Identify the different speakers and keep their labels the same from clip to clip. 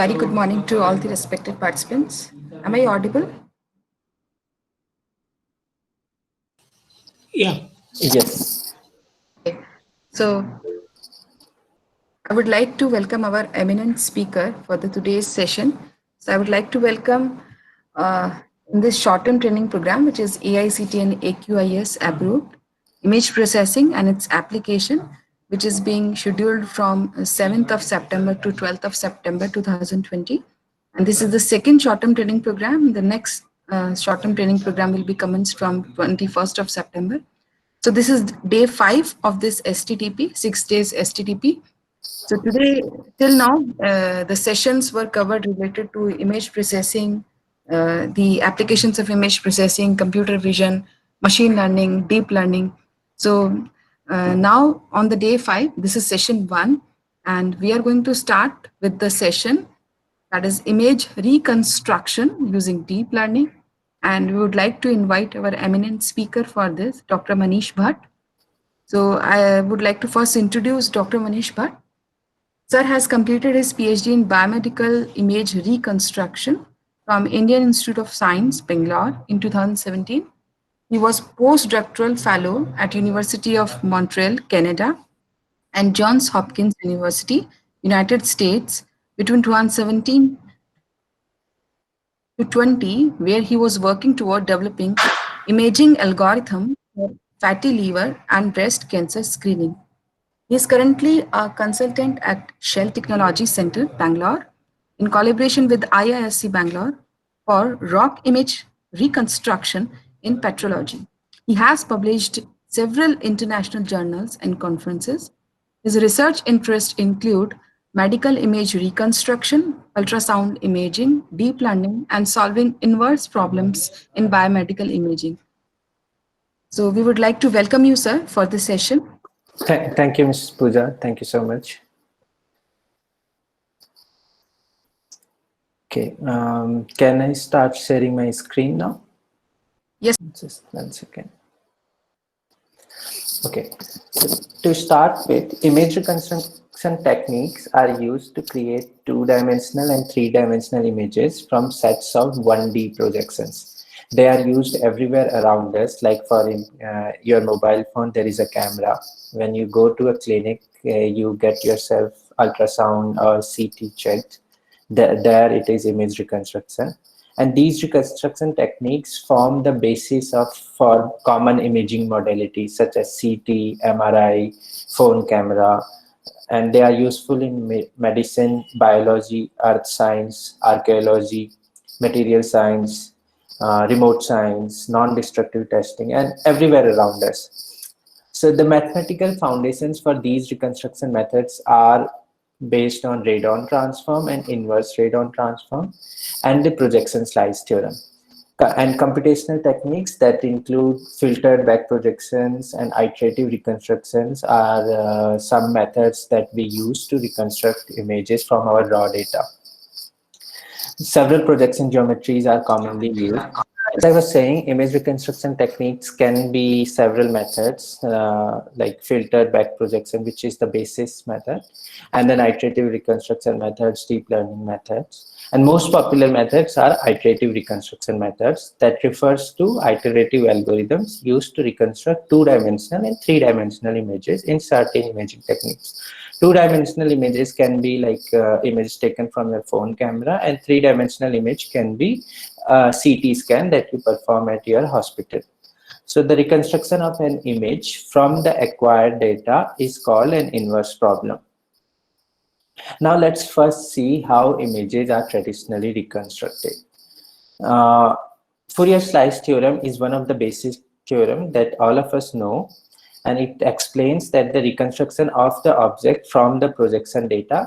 Speaker 1: Very good morning to all the respected participants. Am I audible?
Speaker 2: Yeah.
Speaker 3: Yes.
Speaker 1: Okay. So I would like to welcome our eminent speaker for the today's session. So I would like to welcome in this short-term training program, which is AICT and AQIS approved, image processing and its application, which is being scheduled from 7th of September to 12th of September 2020. And this is the second short-term training program. The next short-term training program will be commenced from 21st of September. So this is day 5 of this STTP, 6 days STTP. So today, till now, the sessions were covered related to image processing, the applications of image processing, computer vision, machine learning, deep learning. So now on the day 5, this is session 1, and we are going to start with the session that is image reconstruction using deep learning. And we would like to invite our eminent speaker for this, Dr. Manish Bhatt. So I would like to first introduce Dr. Manish Bhatt. Sir has completed his PhD in biomedical image reconstruction from Indian Institute of Science, Bangalore in 2017. He was postdoctoral fellow at University of Montreal, Canada, and Johns Hopkins University, United States between 2017 to 20, where he was working toward developing imaging algorithm for fatty liver and breast cancer screening. He is currently a consultant at Shell Technology Center, Bangalore, in collaboration with IISc Bangalore for rock image reconstruction in petrology. He has published several international journals and conferences. His research interests include medical image reconstruction, ultrasound imaging, deep learning, and solving inverse problems in biomedical imaging. So we would like to welcome you, sir, for this session.
Speaker 3: Thank you, Ms. Pooja. Thank you so much. Okay. Can I start sharing my screen now?
Speaker 1: Yes.
Speaker 3: Just 1 second. Okay. So to start with, image reconstruction techniques are used to create 2-dimensional and 3-dimensional images from sets of 1D projections. They are used everywhere around us, like for your mobile phone, there is a camera. When you go to a clinic, you get yourself ultrasound or CT checked. There it is image reconstruction. And these reconstruction techniques form the basis for common imaging modalities such as CT, MRI, phone camera, and they are useful in medicine, biology, earth science, archaeology, material science, remote science, non-destructive testing, and everywhere around us. So the mathematical foundations for these reconstruction methods are based on radon transform and inverse radon transform and the projection slice theorem. And computational techniques that include filtered back projections and iterative reconstructions are some methods that we use to reconstruct images from our raw data. Several projection geometries are commonly used. As I was saying, image reconstruction techniques can be several methods, like filtered back projection, which is the basis method, and then iterative reconstruction methods, deep learning methods. And most popular methods are iterative reconstruction methods that refers to iterative algorithms used to reconstruct 2-dimensional and 3-dimensional images in certain imaging techniques. 2-dimensional images can be like images taken from your phone camera, and 3-dimensional image can be CT scan that you perform at your hospital. So the reconstruction of an image from the acquired data is called an inverse problem. Now let's first see how images are traditionally reconstructed. Fourier slice theorem is one of the basic theorem that all of us know, and it explains that the reconstruction of the object from the projection data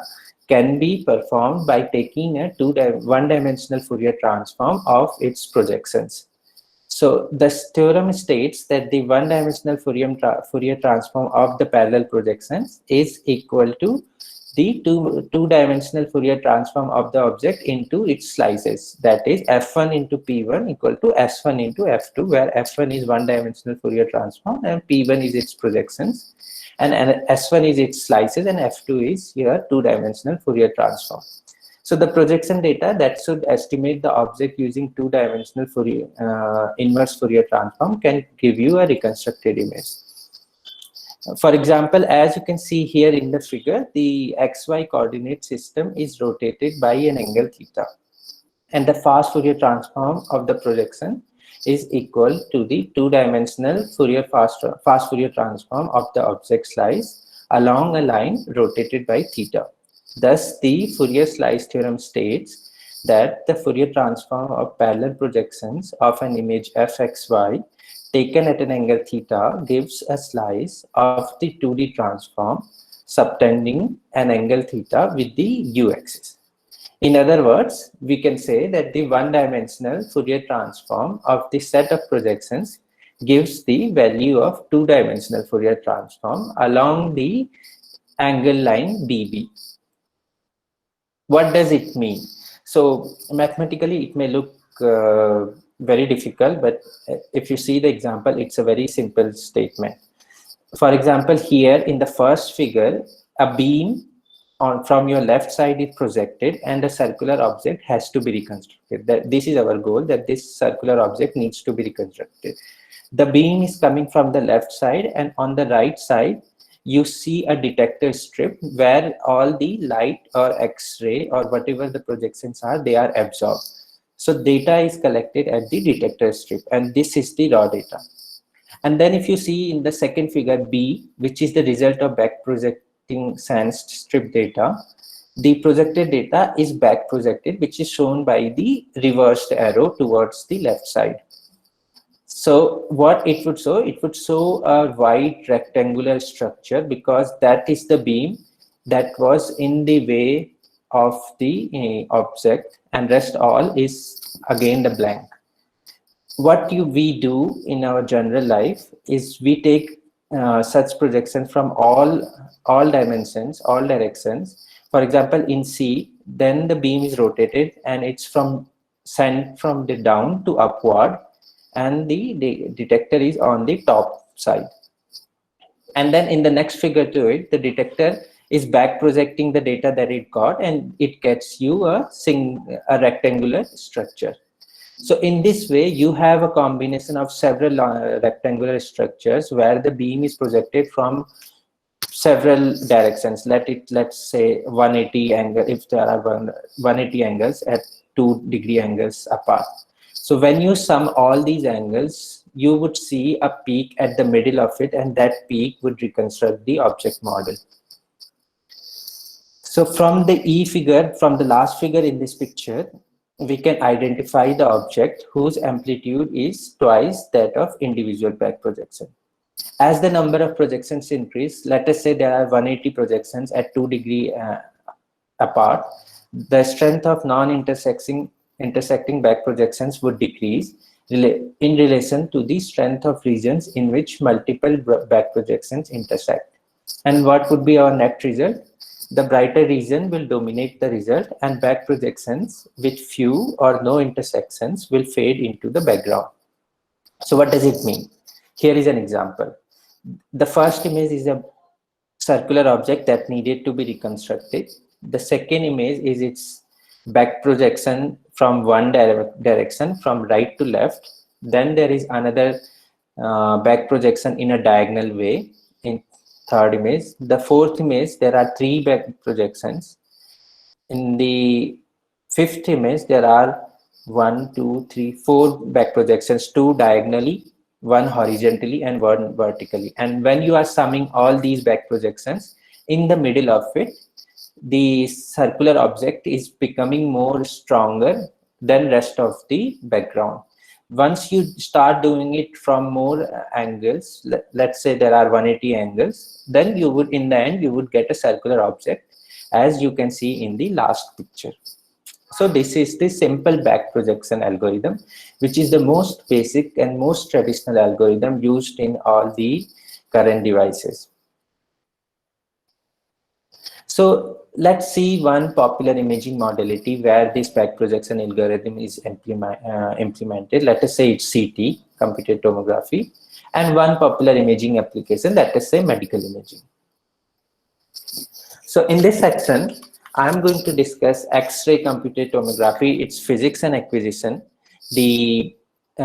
Speaker 3: can be performed by taking a one-dimensional Fourier transform of its projections. So this theorem states that the one-dimensional Fourier transform of the parallel projections is equal to the two-dimensional Fourier transform of the object into its slices. That is f1 into p1 equal to s1 into f2, where f1 is one-dimensional Fourier transform and p1 is its projections, and s1 is its slices, and f2 is your two-dimensional Fourier transform. So So the projection data that should estimate the object using two-dimensional inverse Fourier transform can give you a reconstructed image. For example, as you can see here in the figure, the XY coordinate system is rotated by an angle theta. And the fast Fourier transform of the projection is equal to the two-dimensional fast Fourier transform of the object slice along a line rotated by theta. Thus, the Fourier slice theorem states that the Fourier transform of parallel projections of an image fxy taken at an angle theta gives a slice of the 2D transform subtending an angle theta with the u-axis. In other words, we can say that the one-dimensional Fourier transform of the set of projections gives the value of two-dimensional Fourier transform along the angle line dB. What does it mean? So mathematically, it may look very difficult, but if you see the example, it's a very simple statement. For example, here in the first figure, a beam from your left side is projected and a circular object has to be reconstructed. This is our goal, that this circular object needs to be reconstructed. The beam is coming from the left side, and on the right side, you see a detector strip where all the light or X-ray or whatever the projections are, they are absorbed. So data is collected at the detector strip, and this is the raw data. And then if you see in the second figure B, which is the result of back projecting sans strip data, the projected data is back projected, which is shown by the reversed arrow towards the left side. So what it would show a white rectangular structure, because that is the beam that was in the way of the object, and rest all is again the blank. What we do in our general life is we take such projection from all dimensions, all directions. For example, in C, then the beam is rotated and it's sent from the down to upward, and the detector is on the top side. And then in the next figure to it, the detector is back projecting the data that it got, and it gets you a rectangular structure. So in this way, you have a combination of several rectangular structures where the beam is projected from several directions. Let's say 180 angle, if there are 180 angles at 2-degree angles apart. So when you sum all these angles, you would see a peak at the middle of it, and that peak would reconstruct the object model. So from the E figure, from the last figure in this picture, we can identify the object whose amplitude is twice that of individual back projection. As the number of projections increase, let us say there are 180 projections at 2-degree apart, the strength of intersecting back projections would decrease in relation to the strength of regions in which multiple back projections intersect. And what would be our net result? The brighter region will dominate the result, and back projections with few or no intersections will fade into the background. So what does it mean? Here is an example. The first image is a circular object that needed to be reconstructed. The second image is its back projection from one direction, from right to left. Then there is another back projection in a diagonal way in third image. The fourth image, there are 3 back projections. In the fifth image, there are 1, 2, 3, 4 back projections, 2 diagonally, 1 horizontally, and 1 vertically. And when you are summing all these back projections, in the middle of it, the circular object is becoming more stronger than rest of the background. Once you start doing it from more angles, let's say there are 180 angles, then you would, in the end, you would get a circular object, as you can see in the last picture. So this is the simple back projection algorithm, which is the most basic and most traditional algorithm used in all the current devices. So let's see one popular imaging modality where this back projection algorithm is implemented. Let us say it's CT, computed tomography, and one popular imaging application, let us say medical imaging. So in this section, I'm going to discuss X-ray computed tomography, its physics and acquisition, the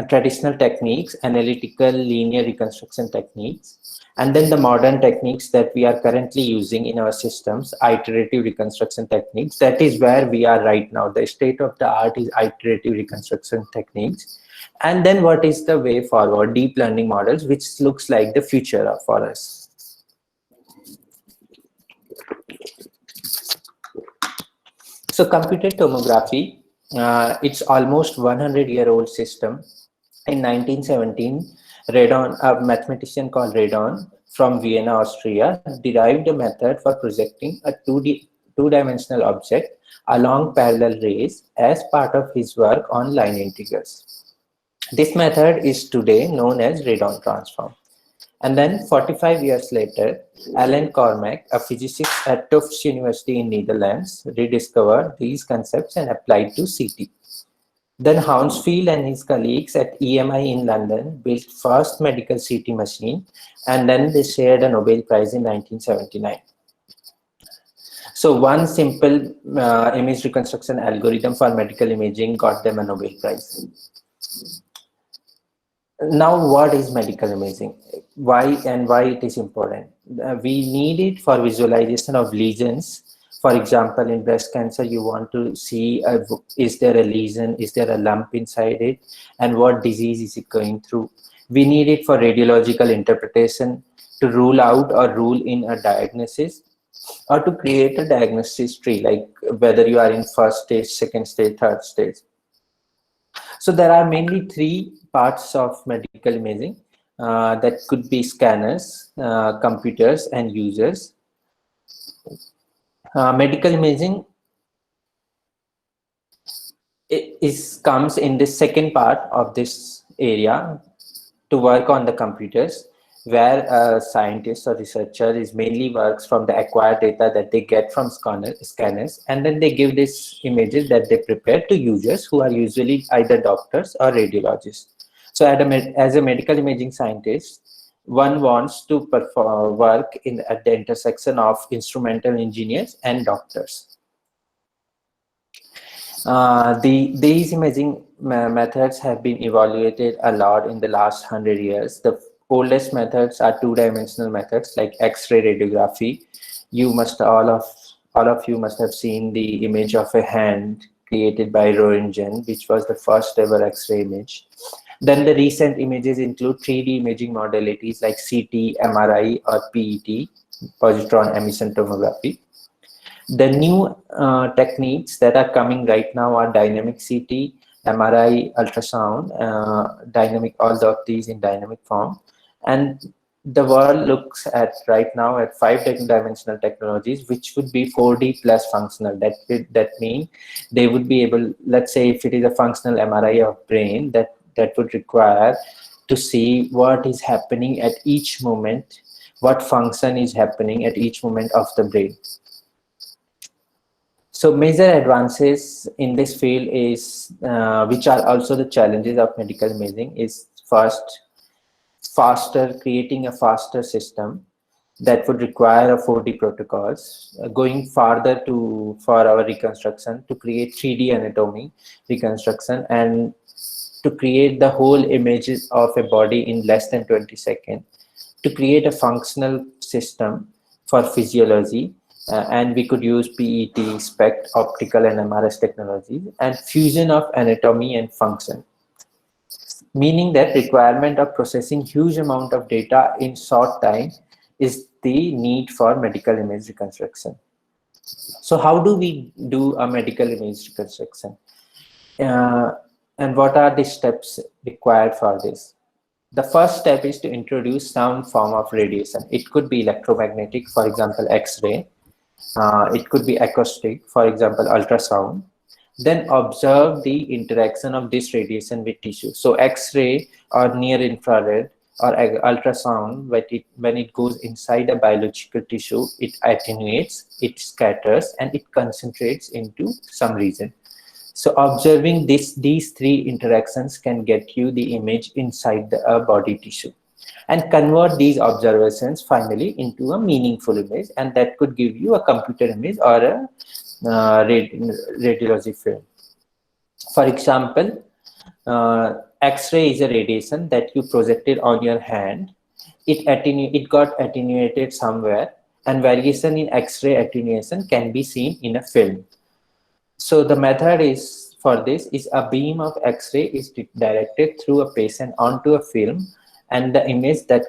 Speaker 3: traditional techniques, analytical linear reconstruction techniques, and then the modern techniques that we are currently using in our systems, iterative reconstruction techniques. That is where we are right now. The state of the art is iterative reconstruction techniques. And then what is the way forward? Deep learning models, which looks like the future for us. So computed tomography, it's almost 100-year-old system. In 1917, Radon, a mathematician called Radon from Vienna, Austria, derived a method for projecting a two-dimensional object along parallel rays as part of his work on line integrals. This method is today known as Radon transform. And then 45 years later, Alan Cormack, a physicist at Tufts University in Netherlands, rediscovered these concepts and applied to CT. Then Hounsfield and his colleagues at EMI in London built first medical CT machine, and then they shared a Nobel Prize in 1979. So one simple image reconstruction algorithm for medical imaging got them a Nobel Prize. Now, what is medical imaging? Why it is important? We need it for visualization of lesions. For example, in breast cancer, you want to see is there a lesion, is there a lump inside it, and what disease is it going through. We need it for radiological interpretation to rule out or rule in a diagnosis, or to create a diagnosis tree, like whether you are in first stage, second stage, third stage. So there are mainly three parts of medical imaging that could be scanners, computers, and users. Medical imaging comes in the second part of this area to work on the computers, where a scientist or researcher is mainly works from the acquired data that they get from scanners, and then they give these images that they prepare to users who are usually either doctors or radiologists. So as a medical imaging scientist, one wants to perform work at the intersection of instrumental engineers and doctors. These imaging methods have been evaluated a lot in the last 100 years. The oldest methods are two-dimensional methods like X-ray radiography. All of you must have seen the image of a hand created by Roentgen, which was the first ever X-ray image. Then the recent images include 3D imaging modalities like CT, MRI, or PET, positron emission tomography. The new techniques that are coming right now are dynamic CT, MRI, ultrasound, all of these in dynamic form. And the world looks at right now at 5-dimensional technologies, which would be 4D plus functional. That means they would be able, let's say if it is a functional MRI of brain, that would require to see what is happening at each moment, what function is happening at each moment of the brain. So major advances in this field is, which are also the challenges of medical imaging, is first, creating a faster system that would require a 4D protocols, going farther for our reconstruction to create 3D anatomy reconstruction and to create the whole images of a body in less than 20 seconds, to create a functional system for physiology, and we could use PET, SPECT, optical and MRS technologies, and fusion of anatomy and function. Meaning that requirement of processing huge amount of data in short time is the need for medical image reconstruction. So how do we do a medical image reconstruction? And what are the steps required for this? The first step is to introduce some form of radiation. It could be electromagnetic, for example, X-ray. It could be acoustic, for example, ultrasound. Then observe the interaction of this radiation with tissue. So X-ray or near infrared or ultrasound, when it goes inside a biological tissue, it attenuates, it scatters, and it concentrates into some region. So observing these three interactions can get you the image inside the body tissue, and convert these observations finally into a meaningful image, and that could give you a computer image or a radiology film. For example, X-ray is a radiation that you projected on your hand. It got attenuated somewhere, and variation in X-ray attenuation can be seen in a film. So the method is for this is a beam of X-ray is directed through a patient onto a film, and the image that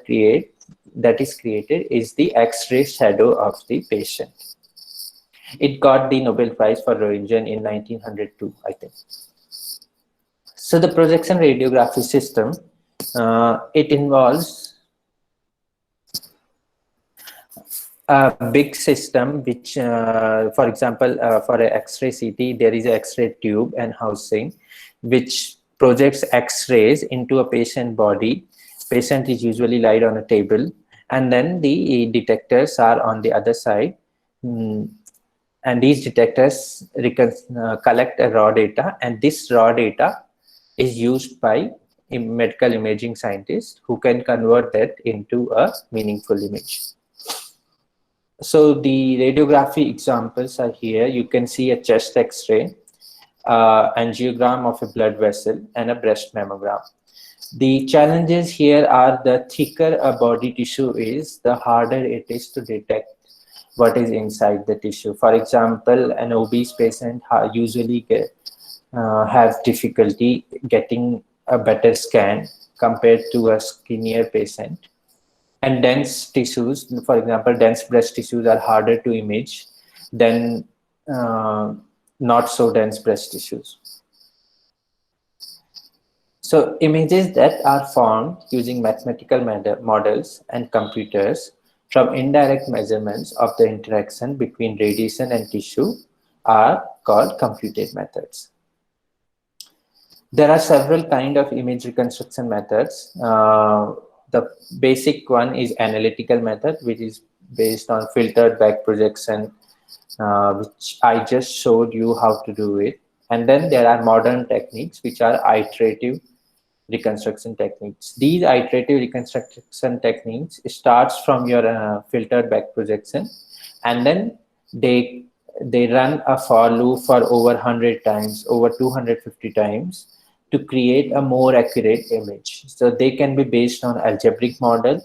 Speaker 3: is created is the X-ray shadow of the patient. It got the Nobel Prize for Roentgen in 1902, I think. So the projection radiography system, it involves a big system which, for example, for an X-ray CT, there is an X-ray tube and housing which projects X-rays into a patient body. Patient is usually laid on a table, and then the detectors are on the other side. And these detectors collect a raw data, and this raw data is used by medical imaging scientists who can convert that into a meaningful image. So the radiography examples are here. You can see a chest X-ray, angiogram of a blood vessel, and a breast mammogram. The challenges here are the thicker a body tissue is, the harder it is to detect what is inside the tissue. For example, an obese patient usually have difficulty getting a better scan compared to a skinnier patient. And dense tissues, for example, dense breast tissues are harder to image than not so dense breast tissues. So images that are formed using mathematical models and computers from indirect measurements of the interaction between radiation and tissue are called computed methods. There are several kinds of image reconstruction methods. The basic one is analytical method, which is based on filtered back projection, which I just showed you how to do it. And then there are modern techniques, which are iterative reconstruction techniques. These iterative reconstruction techniques starts from your filtered back projection, and then they run a for loop for over 100 times, over 250 times, to create a more accurate image. So they can be based on algebraic model,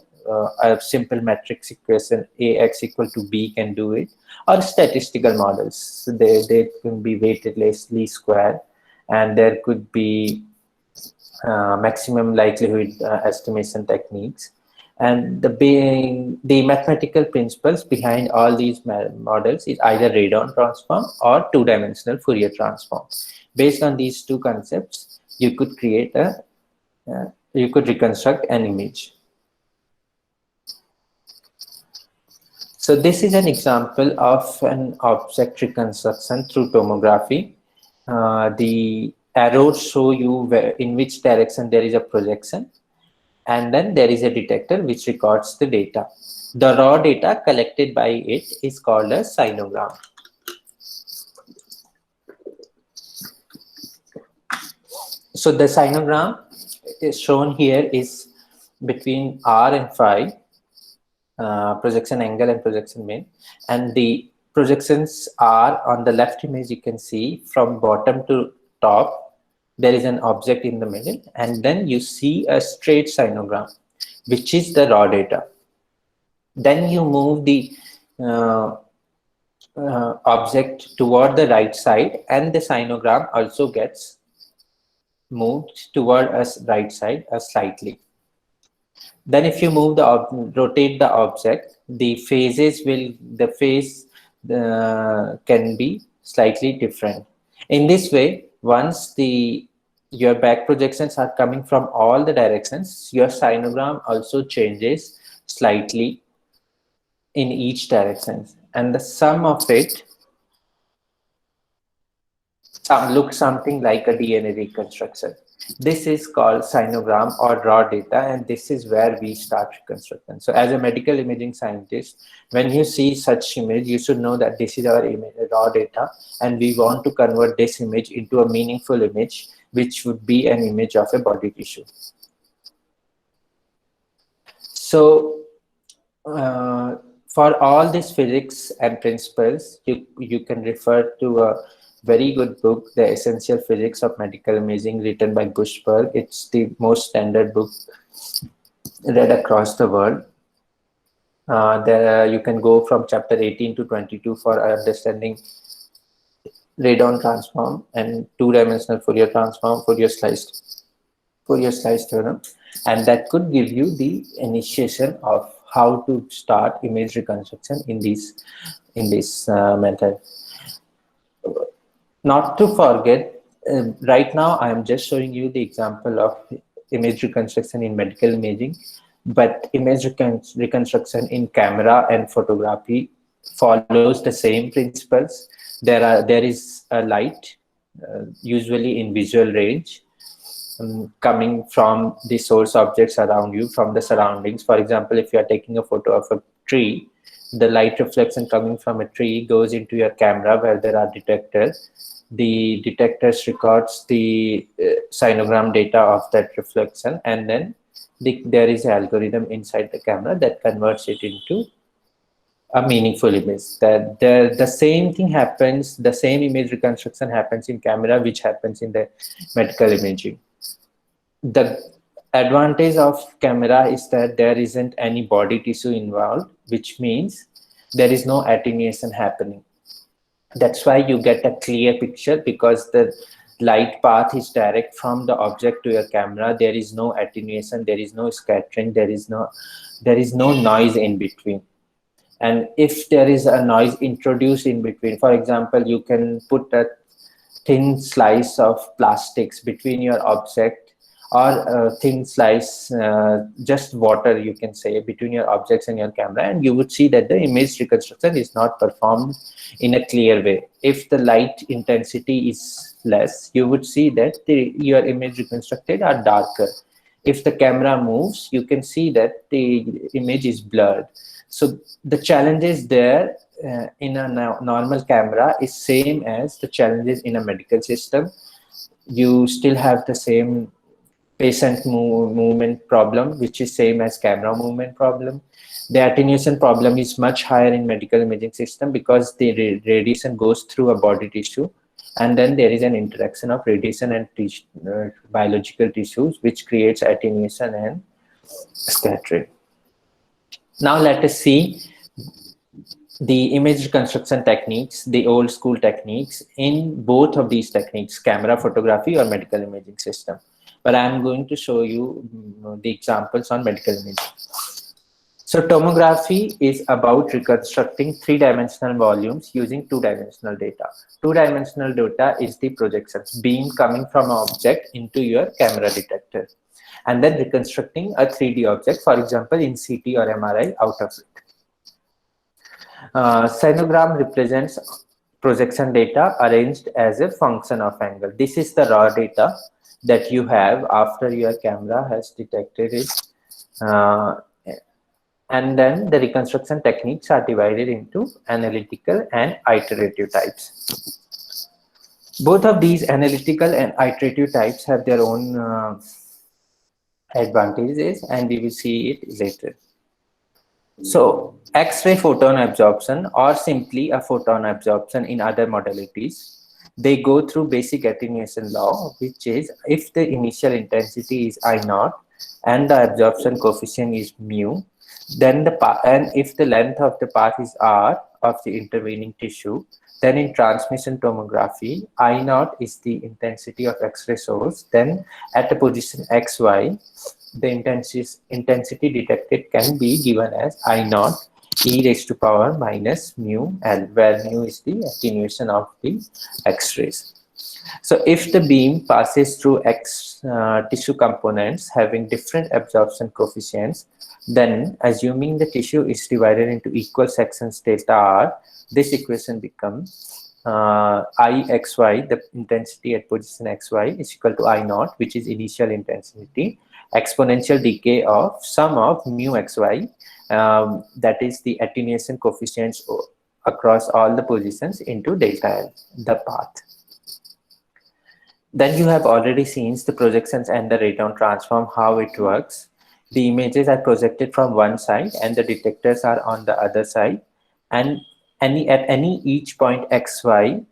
Speaker 3: a simple matrix equation ax equal to b can do it, or statistical models. So they can be weighted least square, and there could be maximum likelihood estimation techniques. And the mathematical principles behind all these models is either Radon transform or two-dimensional Fourier transform. Based on these two concepts, you could create you could reconstruct an image. So this is an example of an object reconstruction through tomography. The arrows show you in which direction there is a projection, and then there is a detector which records the data. The raw data collected by it is called a sinogram. So the sinogram is shown here is between R and phi, projection angle and projection mean, and the projections are on the left image. You can see from bottom to top there is an object in the middle, and then you see a straight sinogram, which is the raw data. Then you move the object toward the right side, and the sinogram also gets moved toward us right side slightly. Then if you move rotate the object, the phase can be slightly different. In this way, once your back projections are coming from all the directions, your sinogram also changes slightly in each direction, and the sum of it looks something like a DNA reconstruction. This is called sinogram or raw data, and this is where we start reconstruction. So as a medical imaging scientist, when you see such image, you should know that this is our image, raw data, and we want to convert this image into a meaningful image, which would be an image of a body tissue. So For all these physics and principles, you can refer to a very good book, The Essential Physics of Medical Imaging, written by Bushberg. It's the most standard book read across the world. There you can go from chapter 18 to 22 for understanding radon transform and two-dimensional Fourier transform, Fourier slice theorem, and that could give you the initiation of how to start image reconstruction in this method. Not to forget, right now I am just showing you the example of image reconstruction in medical imaging, but image reconstruction in camera and photography follows the same principles. There is a light, usually in visual range, coming from the source objects around you, from the surroundings. For example, if you are taking a photo of a tree, the light reflection coming from a tree goes into your camera where there are detectors. The detectors records the sinogram data of that reflection, and then there is an algorithm inside the camera that converts it into a meaningful image. That the same thing happens, the same image reconstruction happens in camera, which happens in the medical imaging. The advantage of camera is that there isn't any body tissue involved, which means there is no attenuation happening. That's why you get a clear picture, because the light path is direct from the object to your camera. There is no attenuation, there is no scattering, there is no noise in between. And if there is a noise introduced in between, for example, you can put a thin slice of plastics between your object, or a thin slice, just water, you can say, between your objects and your camera, and you would see that the image reconstruction is not performed in a clear way. If the light intensity is less, you would see that your image reconstructed are darker. If the camera moves, you can see that the image is blurred. So the challenges there in a normal camera is same as the challenges in a medical system. You still have the same patient movement problem, which is same as camera movement problem. The attenuation problem is much higher in medical imaging system because the radiation goes through a body tissue, and then there is an interaction of radiation and biological tissues, which creates attenuation and scattering. Now let us see the image reconstruction techniques, the old school techniques, in both of these techniques, camera photography or medical imaging system. But I'm going to show you the examples on medical imaging. So tomography is about reconstructing three-dimensional volumes using two-dimensional data. Two-dimensional data is the projections, beam coming from an object into your camera detector, and then reconstructing a 3D object, for example, in CT or MRI, out of it. Sinogram represents projection data arranged as a function of angle. This is the raw data that you have after your camera has detected it. And then the reconstruction techniques are divided into analytical and iterative types. Both of these analytical and iterative types have their own advantages, and we will see it later. So X-ray photon absorption, or simply a photon absorption in other modalities, they go through basic attenuation law, which is if the initial intensity is I0 and the absorption coefficient is mu, then and if the length of the path is r of the intervening tissue, then in transmission tomography, I0 is the intensity of X-ray source. Then at the position XY, the intensity detected can be given as I0 e raised to power minus mu L, where mu is the attenuation of the X-rays. So if the beam passes through tissue components having different absorption coefficients, then assuming the tissue is divided into equal sections delta R, this equation becomes Ixy, the intensity at position XY, is equal to I0, which is initial intensity, exponential decay of sum of mu xy, that is the attenuation coefficients across all the positions, into delta L, the path. Then you have already seen the projections and the radon transform, how it works. The images are projected from one side and the detectors are on the other side, and at any each point xy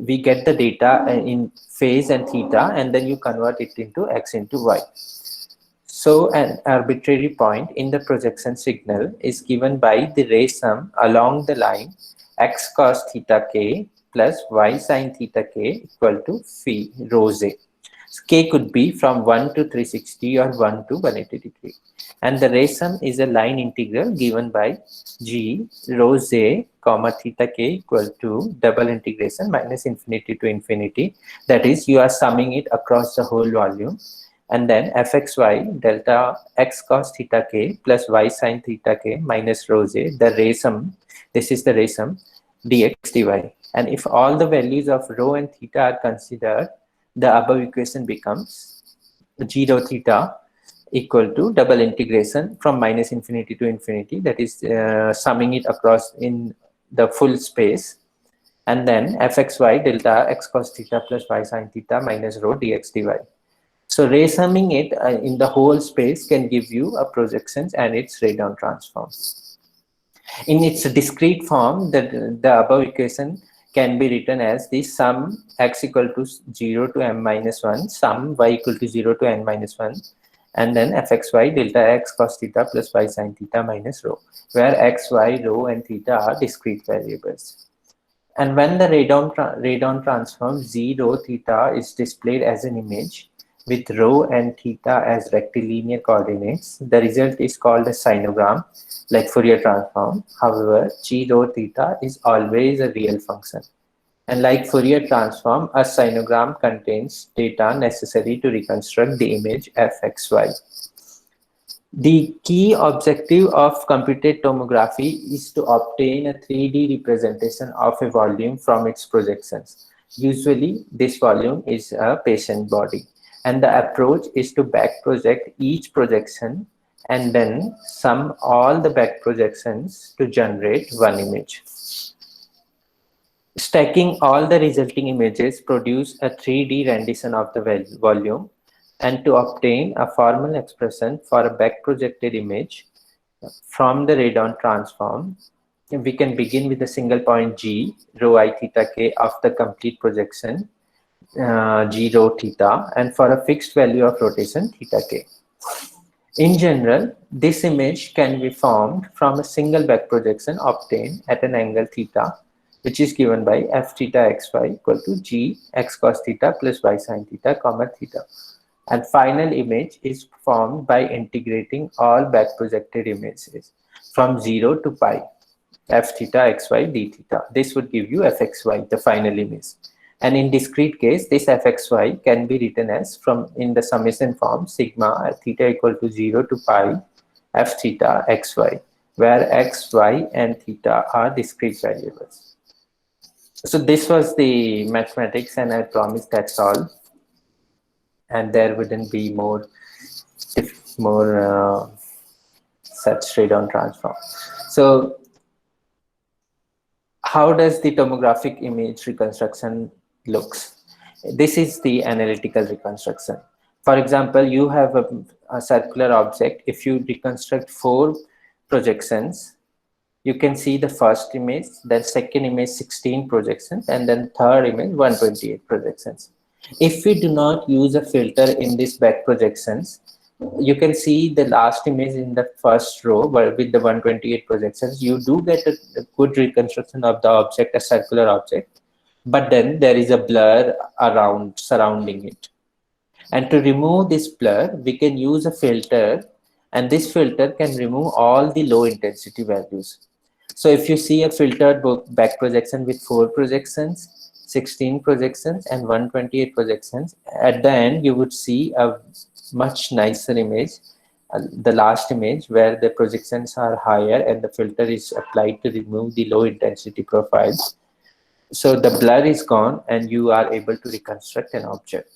Speaker 3: we get the data in phase and theta, and then you convert it into x into y. So an arbitrary point in the projection signal is given by the ray sum along the line x cos theta k plus y sin theta k equal to phi rho j. K could be from 1 to 360 or 1 to 180 degree. And the ray sum is a line integral given by g rho j comma theta k equal to double integration minus infinity to infinity. That is, you are summing it across the whole volume. And then fxy delta x cos theta k plus y sin theta k minus rho j, the ray sum, this is the ray sum, dx dy. And if all the values of rho and theta are considered, the above equation becomes g rho theta equal to double integration from minus infinity to infinity, that is summing it across in the full space, and then fxy delta x cos theta plus y sin theta minus rho dx dy. So ray summing it in the whole space can give you a projections and its Radon transform. In its discrete form, the above equation can be written as the sum x equal to 0 to m minus 1, sum y equal to 0 to n minus 1, and then fxy delta x cos theta plus y sin theta minus rho, where x, y, rho, and theta are discrete variables. And when the Radon transform 0 theta is displayed as an image with rho and theta as rectilinear coordinates, the result is called a sinogram, like Fourier transform. However, g rho theta is always a real function. And like Fourier transform, a sinogram contains data necessary to reconstruct the image fxy. The key objective of computed tomography is to obtain a 3D representation of a volume from its projections. Usually, this volume is a patient body, and the approach is to back project each projection and then sum all the back projections to generate one image. Stacking all the resulting images produce a 3D rendition of the volume, and to obtain a formal expression for a back projected image from the Radon transform, we can begin with a single point g rho I theta k of the complete projection g rho theta, and for a fixed value of rotation theta k. In general, this image can be formed from a single back projection obtained at an angle theta, which is given by f theta xy equal to g x cos theta plus y sin theta comma theta. And final image is formed by integrating all back projected images from 0 to pi f theta xy d theta. This would give you fxy, the final image. And in discrete case, this fxy can be written as from in the summation form sigma theta equal to 0 to pi f theta xy, where x, y, and theta are discrete variables. So this was the mathematics, and I promise that's all. And there wouldn't be more such Radon transform. So how does the tomographic image reconstruction looks? This is the analytical reconstruction. For example, you have a circular object. If you reconstruct 4 projections, you can see the first image, then second image 16 projections, and then third image 128 projections. If we do not use a filter in these back projections, you can see the last image in the first row, but with the 128 projections, you do get a good reconstruction of the object, a circular object, but then there is a blur around surrounding it. And to remove this blur, we can use a filter, and this filter can remove all the low intensity values. So if you see a filtered back projection with 4 projections, 16 projections, and 128 projections, at the end you would see a much nicer image, the last image, where the projections are higher and the filter is applied to remove the low intensity profiles. So the blur is gone and you are able to reconstruct an object.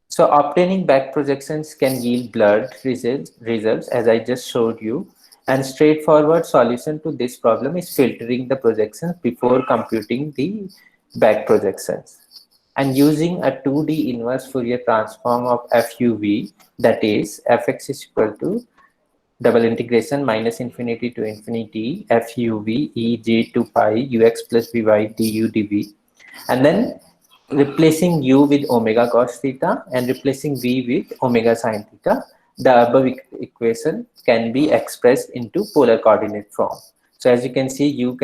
Speaker 3: So obtaining back projections can yield blurred results, as I just showed you. And straightforward solution to this problem is filtering the projections before computing the back projections. and using a 2D inverse Fourier transform of FUV, that is fx is equal to double integration minus infinity to infinity FUV e j to pi ux plus vy du dv, and then replacing u with omega cos theta and replacing v with omega sin theta, the above equation can be expressed into polar coordinate form. So as you can see, u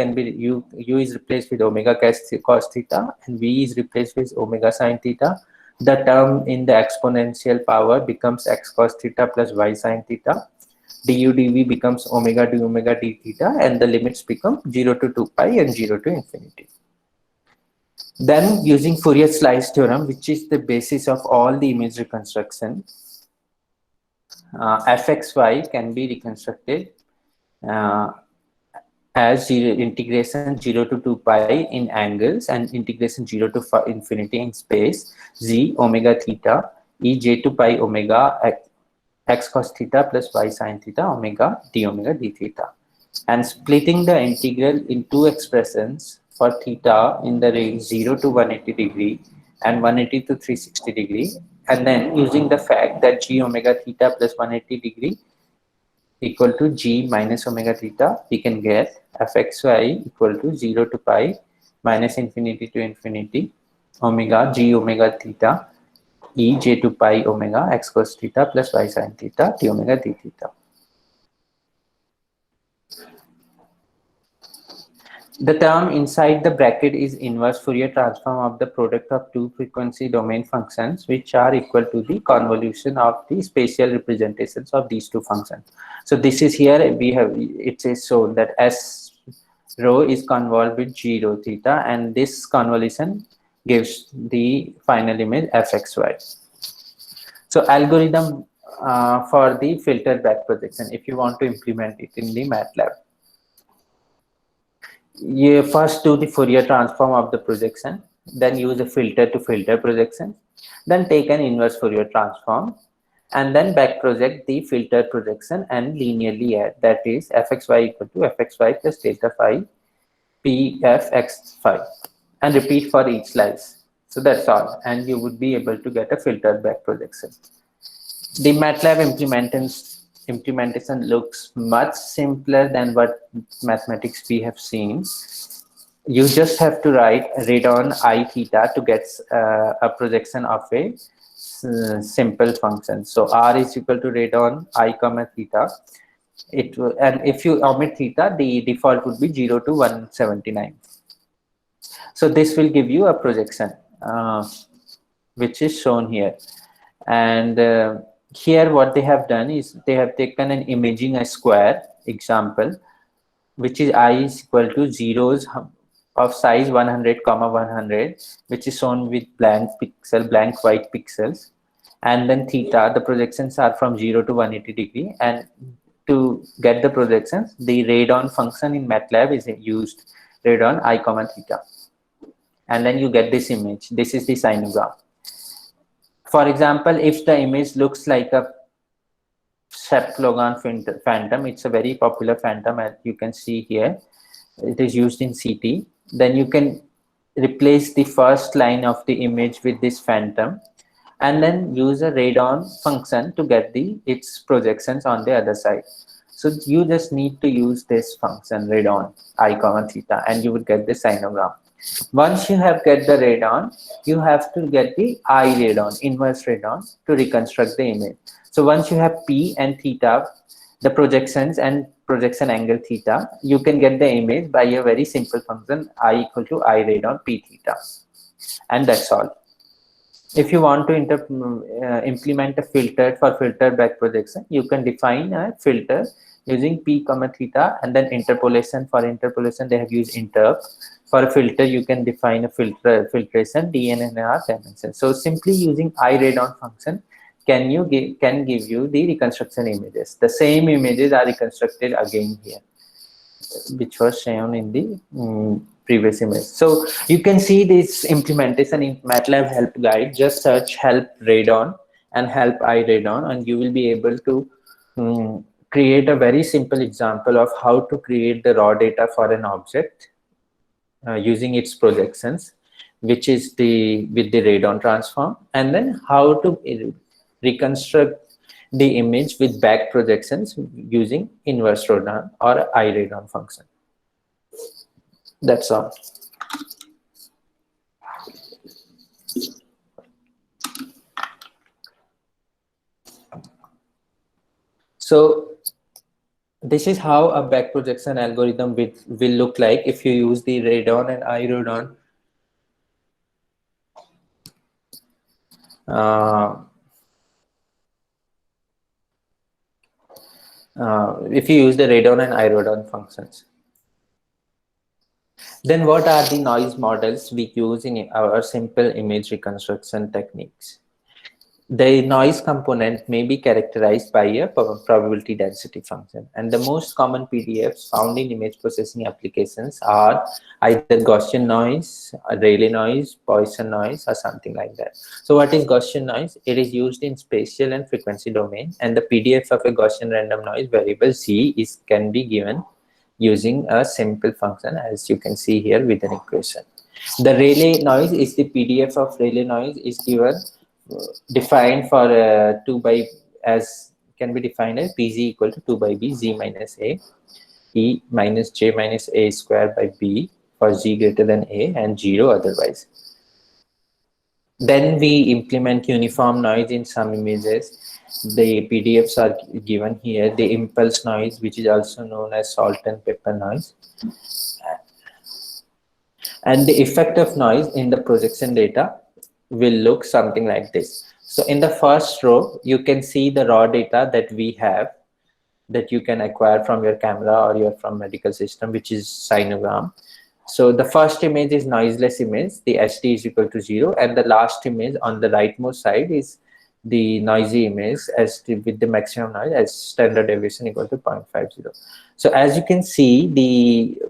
Speaker 3: is replaced with omega cos theta and v is replaced with omega sin theta. The term in the exponential power becomes x cos theta plus y sin theta. Du dv becomes omega d omega d theta, and the limits become 0 to 2 pi and 0 to infinity. Then using Fourier slice theorem, which is the basis of all the image reconstruction, fxy can be reconstructed uh, as integration 0 to 2 pi in angles and integration 0 to infinity in space, z omega theta e j to pi omega x cos theta plus y sin theta omega d theta, and splitting the integral in two expressions for theta in the range 0 to 180 degree and 180 to 360 degree, and then using the fact that g omega theta plus 180 degree equal to g minus omega theta, we can get fxy equal to 0 to pi minus infinity to infinity omega g omega theta e j to pi omega x cos theta plus y sin theta d omega d theta. The term inside the bracket is inverse Fourier transform of the product of two frequency domain functions, which are equal to the convolution of the spatial representations of these two functions. So this is here it is shown that S rho is convolved with G rho theta, and this convolution gives the final image fxy. So algorithm for the filter back projection, if you want to implement it in the MATLAB. You first do the Fourier transform of the projection, then use a filter to filter projection, then take an inverse Fourier transform, and then back project the filter projection and linearly add, that is fxy equal to fxy plus delta phi pfx phi, and repeat for each slice. So that's all, and you would be able to get a filtered back projection. The MATLAB implementation looks much simpler than what mathematics we have seen. You just have to write radon I theta to get a projection of a simple function. So r is equal to radon I comma theta. And if you omit theta, the default would be 0 to 179. So this will give you a projection, which is shown here. And here what they have done is they have taken an imaging a square example, which is I is equal to zeros of size 100 comma 100, which is shown with blank white pixels, and then theta, the projections are from 0 to 180 degree, and to get the projections, the radon function in MATLAB is used, radon I comma theta, and then you get this image. This is the sinogram. For example, if the image looks like a Cephalon phantom, it's a very popular phantom, as you can see here. It is used in CT. Then you can replace the first line of the image with this phantom, and then use a radon function to get its projections on the other side. So you just need to use this function radon I comma theta, and you would get the sinogram. Once you have get the radon, you have to get the I radon, inverse radon, to reconstruct the image. So once you have P and theta, the projections and projection angle theta, you can get the image by a very simple function I equal to I radon P theta. And that's all. If you want to implement a filter for filter back projection, you can define a filter using P comma theta, and then interpolation. For interpolation, they have used interp. For a filter, you can define a filtration DNNR dimension. So simply using I radon function can give you the reconstruction images. The same images are reconstructed again here, which was shown in the previous image. So you can see this implementation in MATLAB help guide. Just search help radon and help I radon, and you will be able to create a very simple example of how to create the raw data for an object using its projections. which is the with the radon transform, and then how to reconstruct the image with back projections using inverse radon or iRadon function. That's all. So this is how a back projection algorithm will look like if you use the radon and iRadon if you use the radon and iRadon functions. Then what are the noise models we use in our simple image reconstruction techniques? The noise component may be characterized by a probability density function, and the most common PDFs found in image processing applications are either Gaussian noise, Rayleigh noise, Poisson noise, or something like that. So what is Gaussian noise? It is used in spatial and frequency domain, and the PDF of a Gaussian random noise variable Z can be given using a simple function, as you can see here with an equation. The Rayleigh noise is the PDF of Rayleigh noise is given defined for 2 by as can be defined as Pz equal to 2 by B Z minus A E minus J minus A square by B for Z greater than A and 0 otherwise. Then we implement uniform noise in some images. The PDFs are given here. The impulse noise, which is also known as salt and pepper noise. And the effect of noise in the projection data will look something like this. So in the first row, you can see the raw data that we have that you can acquire from your camera or your from medical system, which is sinogram. So the first image is noiseless image, the SD is equal to 0, and the last image on the rightmost side is the noisy image with the maximum noise as standard deviation equal to 0.50. So as you can see, the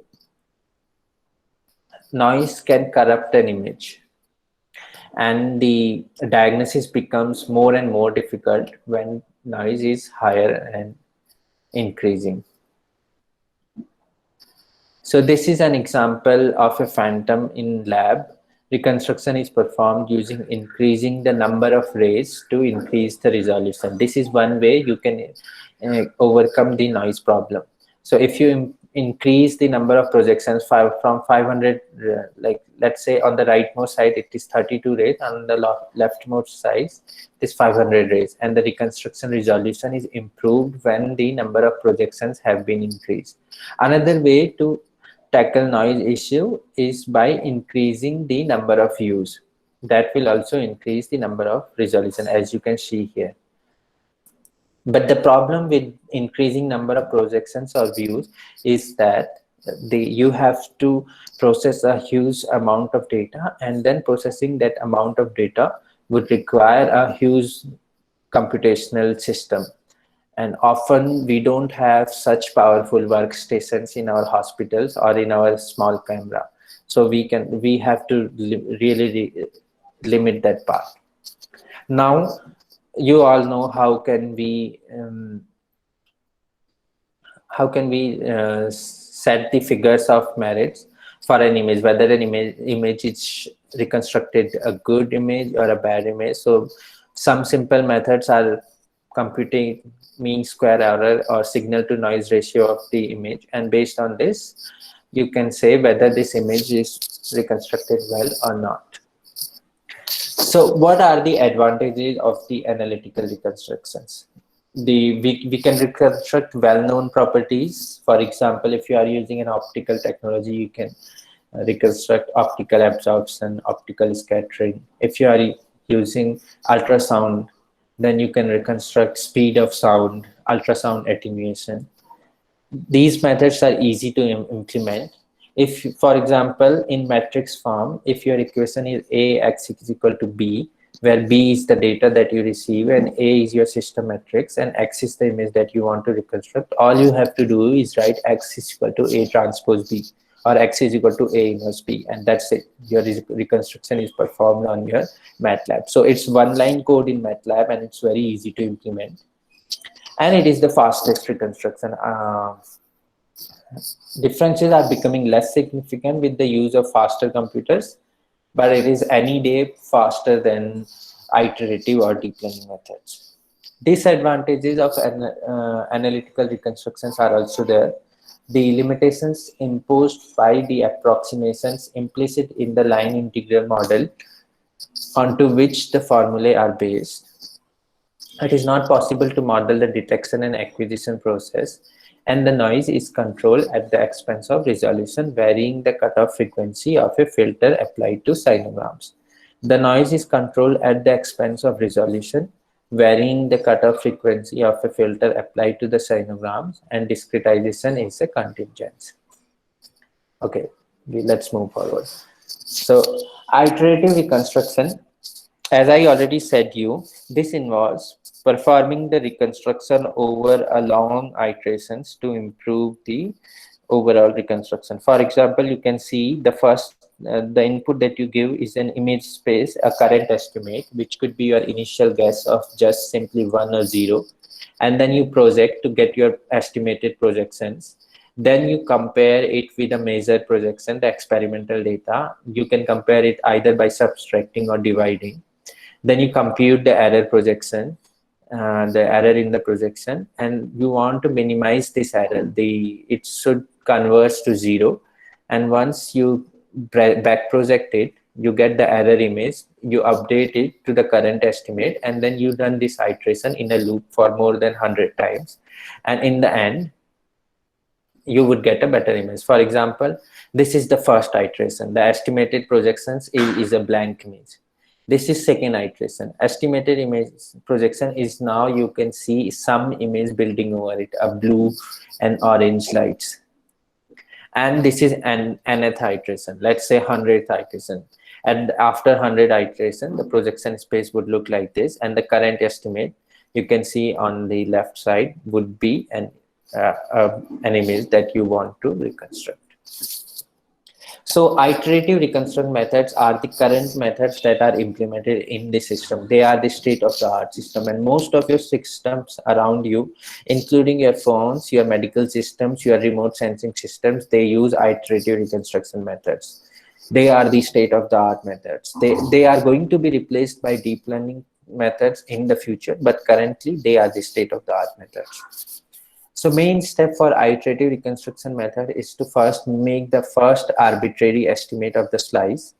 Speaker 3: noise can corrupt an image, and the diagnosis becomes more and more difficult when noise is higher and increasing. So this is an example of a phantom in lab. Reconstruction is performed using increasing the number of rays to increase the resolution. This is one way you can overcome the noise problem. So if you increase the number of projections from 500, like let's say on the rightmost side it is 32 rays, on the leftmost side it is 500 rays, and the reconstruction resolution is improved when the number of projections have been increased. Another way to tackle noise issue is by increasing the number of views. That will also increase the number of resolution, as you can see here. But the problem with increasing number of projections or views is that you have to process a huge amount of data, and then processing that amount of data would require a huge computational system. And often we don't have such powerful workstations in our hospitals or in our small camera. So we have to really limit that part. Now, you all know how can we set the figures of merits for an image, whether an image is reconstructed a good image or a bad image. So some simple methods are computing mean square error or signal to noise ratio of the image, and based on this you can say whether this image is reconstructed well or not. So what are the advantages of the analytical reconstructions? We can reconstruct well-known properties. For example, if you are using an optical technology, you can reconstruct optical absorption, optical scattering. If you are using ultrasound, then you can reconstruct speed of sound, ultrasound attenuation. These methods are easy to implement. If, for example, in matrix form, if your equation is AX is equal to B, where B is the data that you receive and A is your system matrix and X is the image that you want to reconstruct, all you have to do is write X is equal to A transpose B, or X is equal to A inverse B, and that's it. Your reconstruction is performed on your MATLAB. So it's one line code in MATLAB, and it's very easy to implement. And it is the fastest reconstruction. Differences are becoming less significant with the use of faster computers, but it is any day faster than iterative or deep learning methods. Disadvantages of analytical reconstructions are also there. The limitations imposed by the approximations implicit in the line integral model onto which the formulae are based. It is not possible to model the detection and acquisition process, and the noise is controlled at the expense of resolution, varying the cutoff frequency of a filter applied to sinograms. The noise is controlled at the expense of resolution, varying the cutoff frequency of a filter applied to the sinograms, and discretization is a contingent. Okay, let's move forward. So, iterative reconstruction, as I already said you, this involves performing the reconstruction over a long iterations to improve the overall reconstruction. For example, you can see the input that you give is an image space, a current estimate, which could be your initial guess of just simply 1 or 0, and then you project to get your estimated projections. Then you compare it with a measured projection, the experimental data. You can compare it either by subtracting or dividing. Then you compute the error projection, the error in the projection, and you want to minimize this error. It should converge to 0, and once you back project it, you get the error image, you update it to the current estimate, and then you run this iteration in a loop for more than 100 times, and in the end you would get a better image. For example, this is the first iteration, the estimated projections is a blank image. This is second iteration, estimated image projection is now you can see some image building over it, a blue and orange lights. And this is an nth iteration, let's say 100th iteration, and after 100 iteration the projection space would look like this, and the current estimate you can see on the left side would be an image that you want to reconstruct. So iterative reconstruction methods are the current methods that are implemented in the system. They are the state-of-the-art system, and most of your systems around you, including your phones, your medical systems, your remote sensing systems, they use iterative reconstruction methods. They are the state-of-the-art methods. They are going to be replaced by deep learning methods in the future, but currently they are the state-of-the-art methods. So main step for iterative reconstruction method is to first make the first arbitrary estimate of the slice,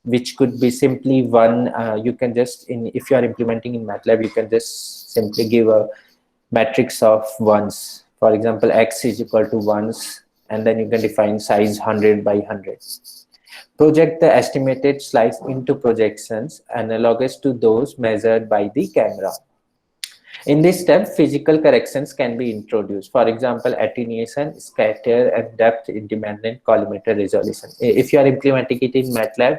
Speaker 3: which could be simply one. You can just, if you are implementing in MATLAB, you can just simply give a matrix of ones. For example, x is equal to ones, and then you can define size 100 by 100. Project the estimated slice into projections analogous to those measured by the camera. In this step, physical corrections can be introduced. For example, attenuation, scatter, and depth-independent collimator resolution. If you are implementing it in MATLAB,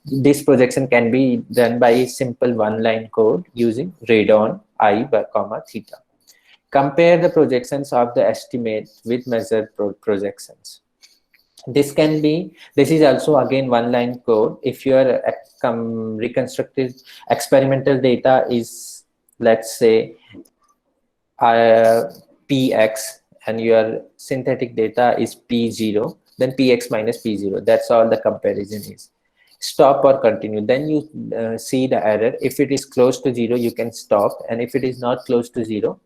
Speaker 3: this projection can be done by a simple one-line code using radon I by comma theta. Compare the projections of the estimate with measured projections. This is also again one-line code. If your reconstructed experimental data is, let's say, px, and your synthetic data is p0, then px minus p0. That's all the comparison is. Stop or continue. Then you see the error. If it is close to 0, you can stop, and if it is not close to 0,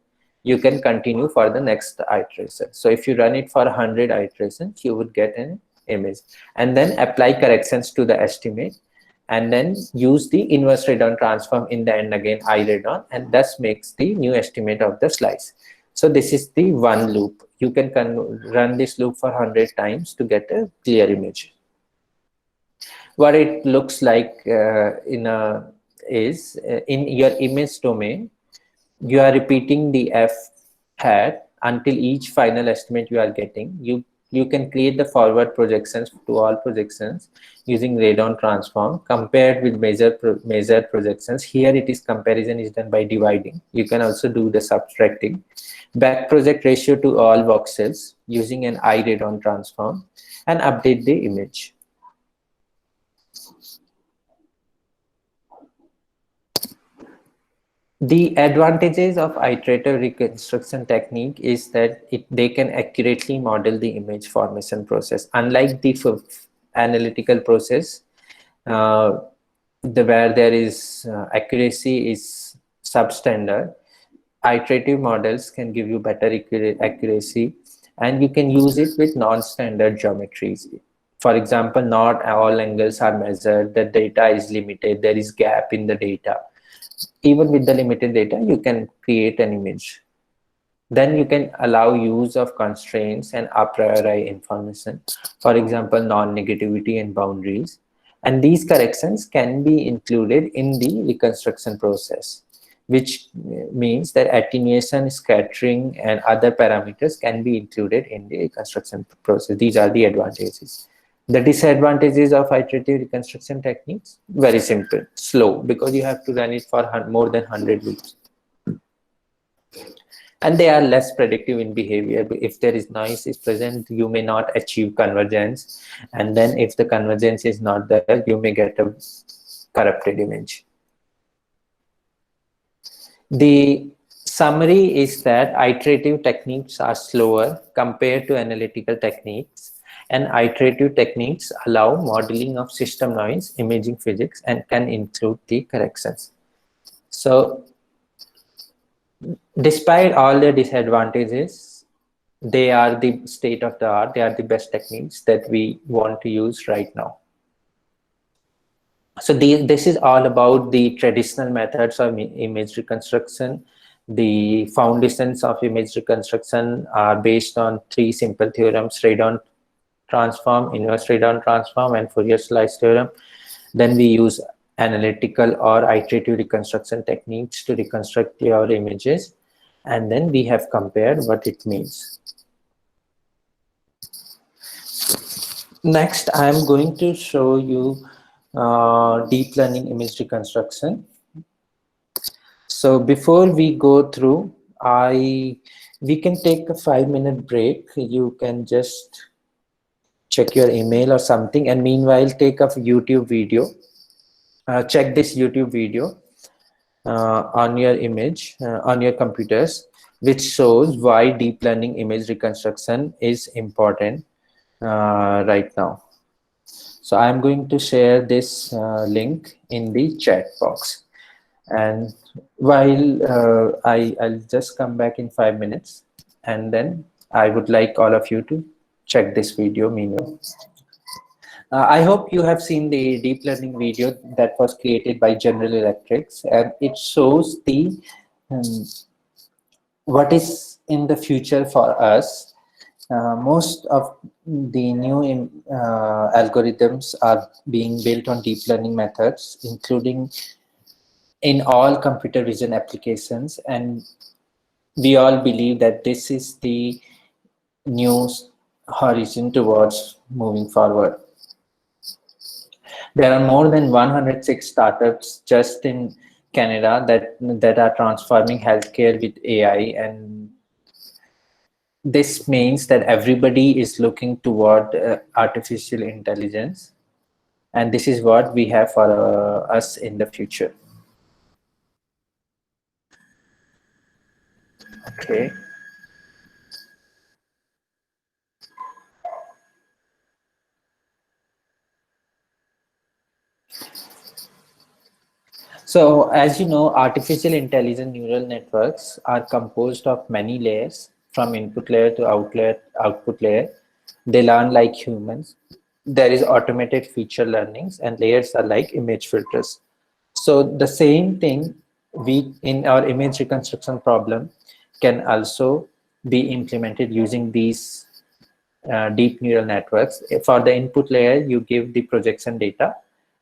Speaker 3: you can continue for the next iteration. So if you run it for 100 iterations, you would get an image, and then apply corrections to the estimate, and then use the inverse radon transform in the end again, I radon, and thus makes the new estimate of the slice. So this is the one loop. You can run this loop for 100 times to get a clear image. What it looks like in your image domain, you are repeating the f hat until each final estimate you are getting. You can create the forward projections to all projections using radon transform compared with measured projections. Here it is comparison is done by dividing. You can also do the subtracting. Back project ratio to all voxels using an I radon transform, and update the image. The advantages of iterative reconstruction technique is that they can accurately model the image formation process. Unlike the analytical process, where there is accuracy is substandard. Iterative models can give you better accuracy, and you can use it with non-standard geometries. For example, not all angles are measured, the data is limited, there is gap in the data. Even with the limited data, you can create an image. Then you can allow use of constraints and a priori information, for example, non-negativity and boundaries. And these corrections can be included in the reconstruction process, which means that attenuation, scattering, and other parameters can be included in the reconstruction process. These are the advantages. The disadvantages of iterative reconstruction techniques, very simple, slow, because you have to run it for more than 100 loops. And they are less predictive in behavior. If there is noise is present, you may not achieve convergence, and then if the convergence is not there, you may get a corrupted image. The summary is that iterative techniques are slower compared to analytical techniques, and iterative techniques allow modeling of system noise, imaging physics, and can include the corrections. So despite all their disadvantages, they are the state of the art. They are the best techniques that we want to use right now. So this is all about the traditional methods of image reconstruction. The foundations of image reconstruction are based on three simple theorems: Radon transform, inverse Radon transform, and Fourier slice theorem. Then we use analytical or iterative reconstruction techniques to reconstruct your images, and then we have compared what it means. Next, I am going to show you deep learning image reconstruction. So before we go through, we can take a 5-minute break. You can just check your email or something, and meanwhile take a YouTube video. Check this YouTube video on your image, on your computers, which shows why deep learning image reconstruction is important right now. So I'm going to share this link in the chat box. And while I'll just come back in 5 minutes, and then I would like all of you to check this video meanwhile. I hope you have seen the deep learning video that was created by General Electrics, and it shows the what is in the future for us. Most of the new algorithms are being built on deep learning methods, including in all computer vision applications, and we all believe that this is the new horizon towards moving forward. There are more than 106 startups just in Canada that are transforming healthcare with AI, and this means that everybody is looking toward artificial intelligence, and this is what we have for us in the future. Okay. So as you know, artificial intelligence neural networks are composed of many layers, from input layer to output layer. They learn like humans. There is automated feature learnings, and layers are like image filters. So the same thing we in our image reconstruction problem can also be implemented using these deep neural networks. For the input layer, you give the projection data,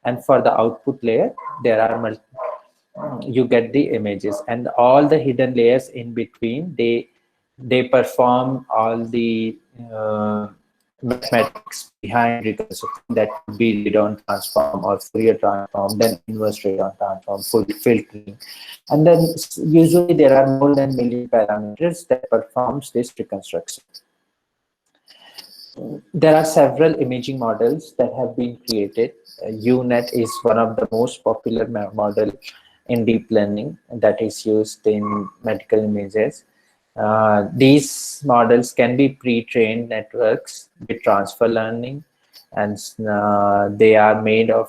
Speaker 3: and for the output layer, there are you get the images, and all the hidden layers in between, they perform all the mathematics behind reconstruction. That could be Radon transform or Fourier transform, then inverse Radon transform, full filtering, and then usually there are more than 1 million parameters that performs this reconstruction. There are several imaging models that have been created. UNet is one of the most popular model in deep learning that is used in medical images. These models can be pre-trained networks with transfer learning, and they are made of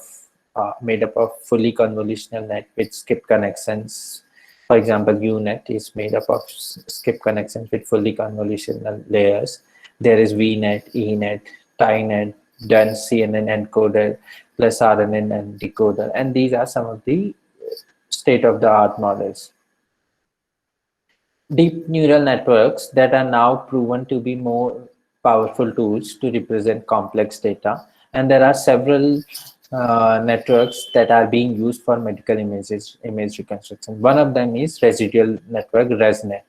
Speaker 3: made up of fully convolutional net with skip connections. For example, UNet is made up of skip connections with fully convolutional layers. There is VNet, ENet, TieNet, dense CNN encoder, plus RNN and decoder. And these are some of the state-of-the-art models. Deep neural networks that are now proven to be more powerful tools to represent complex data. And there are several networks that are being used for medical image reconstruction. One of them is residual network, ResNet.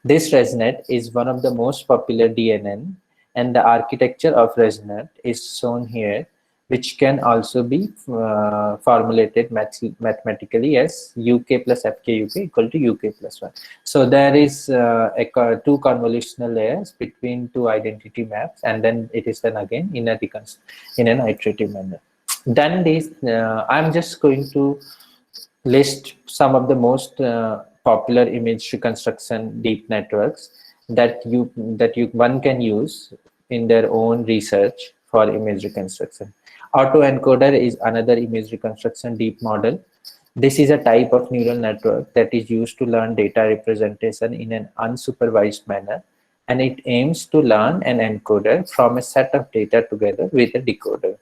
Speaker 3: This ResNet is one of the most popular DNN, and the architecture of ResNet is shown here, which can also be formulated mathematically as UK plus FK UK equal to UK plus 1. So there is two convolutional layers between two identity maps, and then it is done again in an iterative manner. Then I'm just going to list some of the most popular image reconstruction deep networks that one can use in their own research for image reconstruction. Autoencoder is another image reconstruction deep model. This is a type of neural network that is used to learn data representation in an unsupervised manner, and it aims to learn an encoder from a set of data together with a decoder.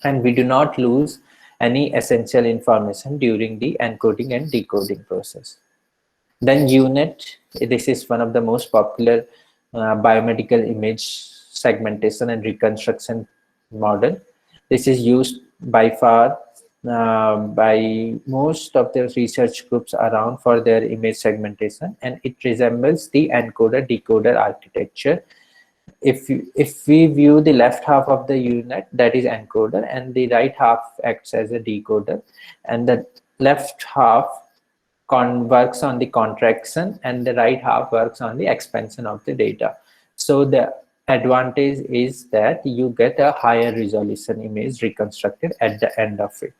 Speaker 3: And we do not lose any essential information during the encoding and decoding process. Then UNet, this is one of the most popular biomedical image segmentation and reconstruction model. This is used by far by most of the research groups around for their image segmentation, and it resembles the encoder-decoder architecture. If we view the left half of the UNet, that is encoder, and the right half acts as a decoder, and the left half works on the contraction and the right half works on the expansion of the data. So the advantage is that you get a higher resolution image reconstructed at the end of it.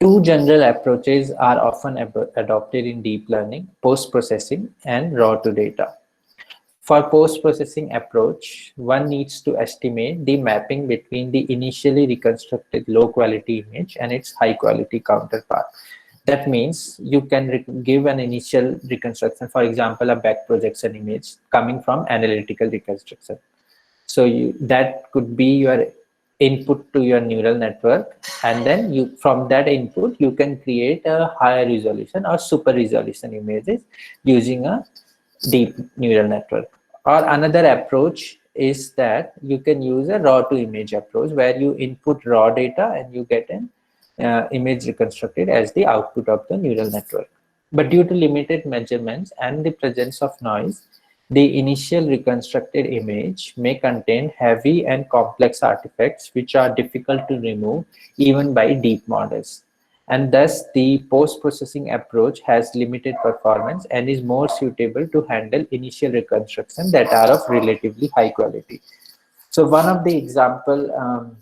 Speaker 3: Two general approaches are often adopted in deep learning: post-processing and raw to data. For post-processing approach, one needs to estimate the mapping between the initially reconstructed low-quality image and its high-quality counterpart. That means you can give an initial reconstruction, for example, a back projection image coming from analytical reconstruction. So that could be your input to your neural network, and then from that input you can create a higher resolution or super resolution images using a deep neural network. Or another approach is that you can use a raw to image approach, where you input raw data and you get an image reconstructed as the output of the neural network. But due to limited measurements and the presence of noise, the initial reconstructed image may contain heavy and complex artifacts which are difficult to remove even by deep models. And thus the post-processing approach has limited performance and is more suitable to handle initial reconstruction that are of relatively high quality. So one of the example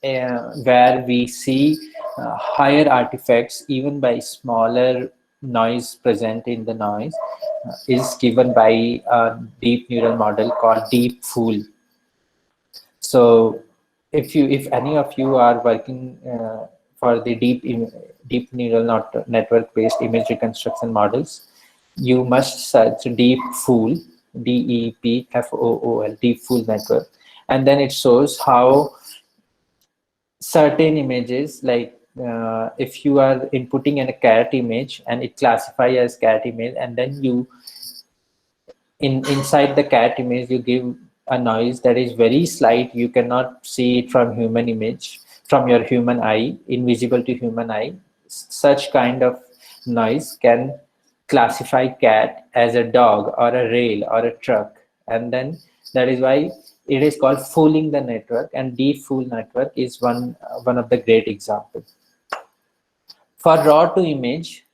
Speaker 3: where we see higher artifacts even by smaller noise present in the noise is given by a deep neural model called DeepFool. So if any of you are working for the deep neural network based image reconstruction models, you must search DeepFool, DeepFool, DeepFool network, and then it shows how certain images, like if you are inputting a cat image and it classifies as cat image, and then you inside the cat image you give a noise that is very slight, you cannot see it from your human eye, invisible to human eye. Such kind of noise can classify cat as a dog or a rail or a truck, and then that is why it is called fooling the network, and DeepFool network is one of the great examples. For raw to image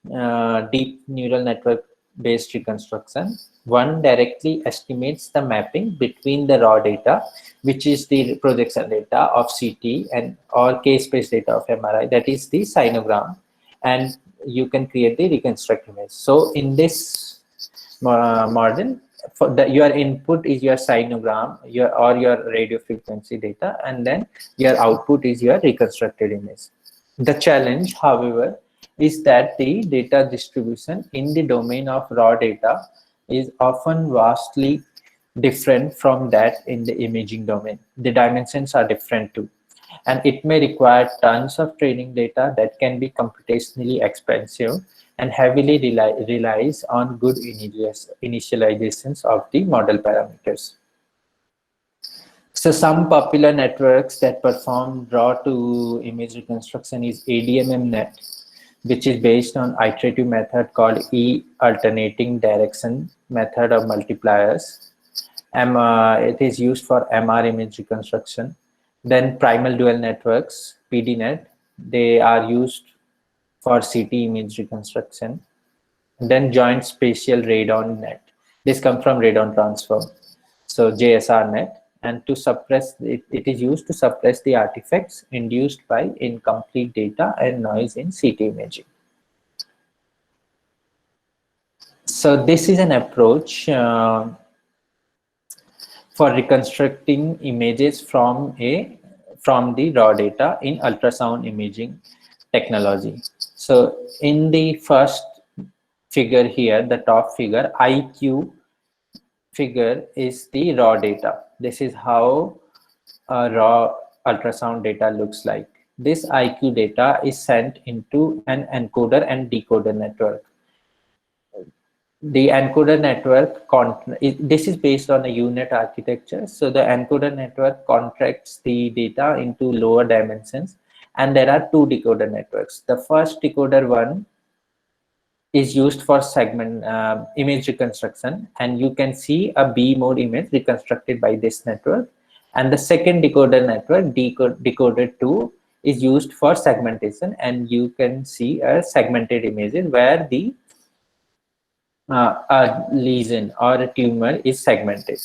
Speaker 3: deep neural network based reconstruction, one directly estimates the mapping between the raw data, which is the projection data of CT and or K-space data of MRI, that is the sinogram, and you can create the reconstruct image. So in this model, for the your input is your sinogram, your radio frequency data, and then your output is your reconstructed image. The challenge, however, is that the data distribution in the domain of raw data is often vastly different from that in the imaging domain. The dimensions are different too, and it may require tons of training data that can be computationally expensive and heavily relies on good initializations of the model parameters. So some popular networks that perform raw to image reconstruction is ADMM-Net, which is based on iterative method called E-alternating direction method of multipliers. It is used for MR image reconstruction. Then primal dual networks, PDNet, they are used for CT image reconstruction. Then joint spatial radon net. This comes from radon transform. So JSR net, and to suppress it, it is used to suppress the artifacts induced by incomplete data and noise in CT imaging. So this is an approach for reconstructing images from the raw data in ultrasound imaging technology. So in the first figure here, the top figure, IQ figure is the raw data. This is how raw ultrasound data looks like. This IQ data is sent into an encoder and decoder network. The encoder network, this is based on a UNet architecture. So the encoder network contracts the data into lower dimensions, and there are two decoder networks. The first decoder one is used for segment image reconstruction, and you can see a B mode image reconstructed by this network. And the second decoder network, decoder 2, is used for segmentation, and you can see a segmented images where the a lesion or a tumor is segmented.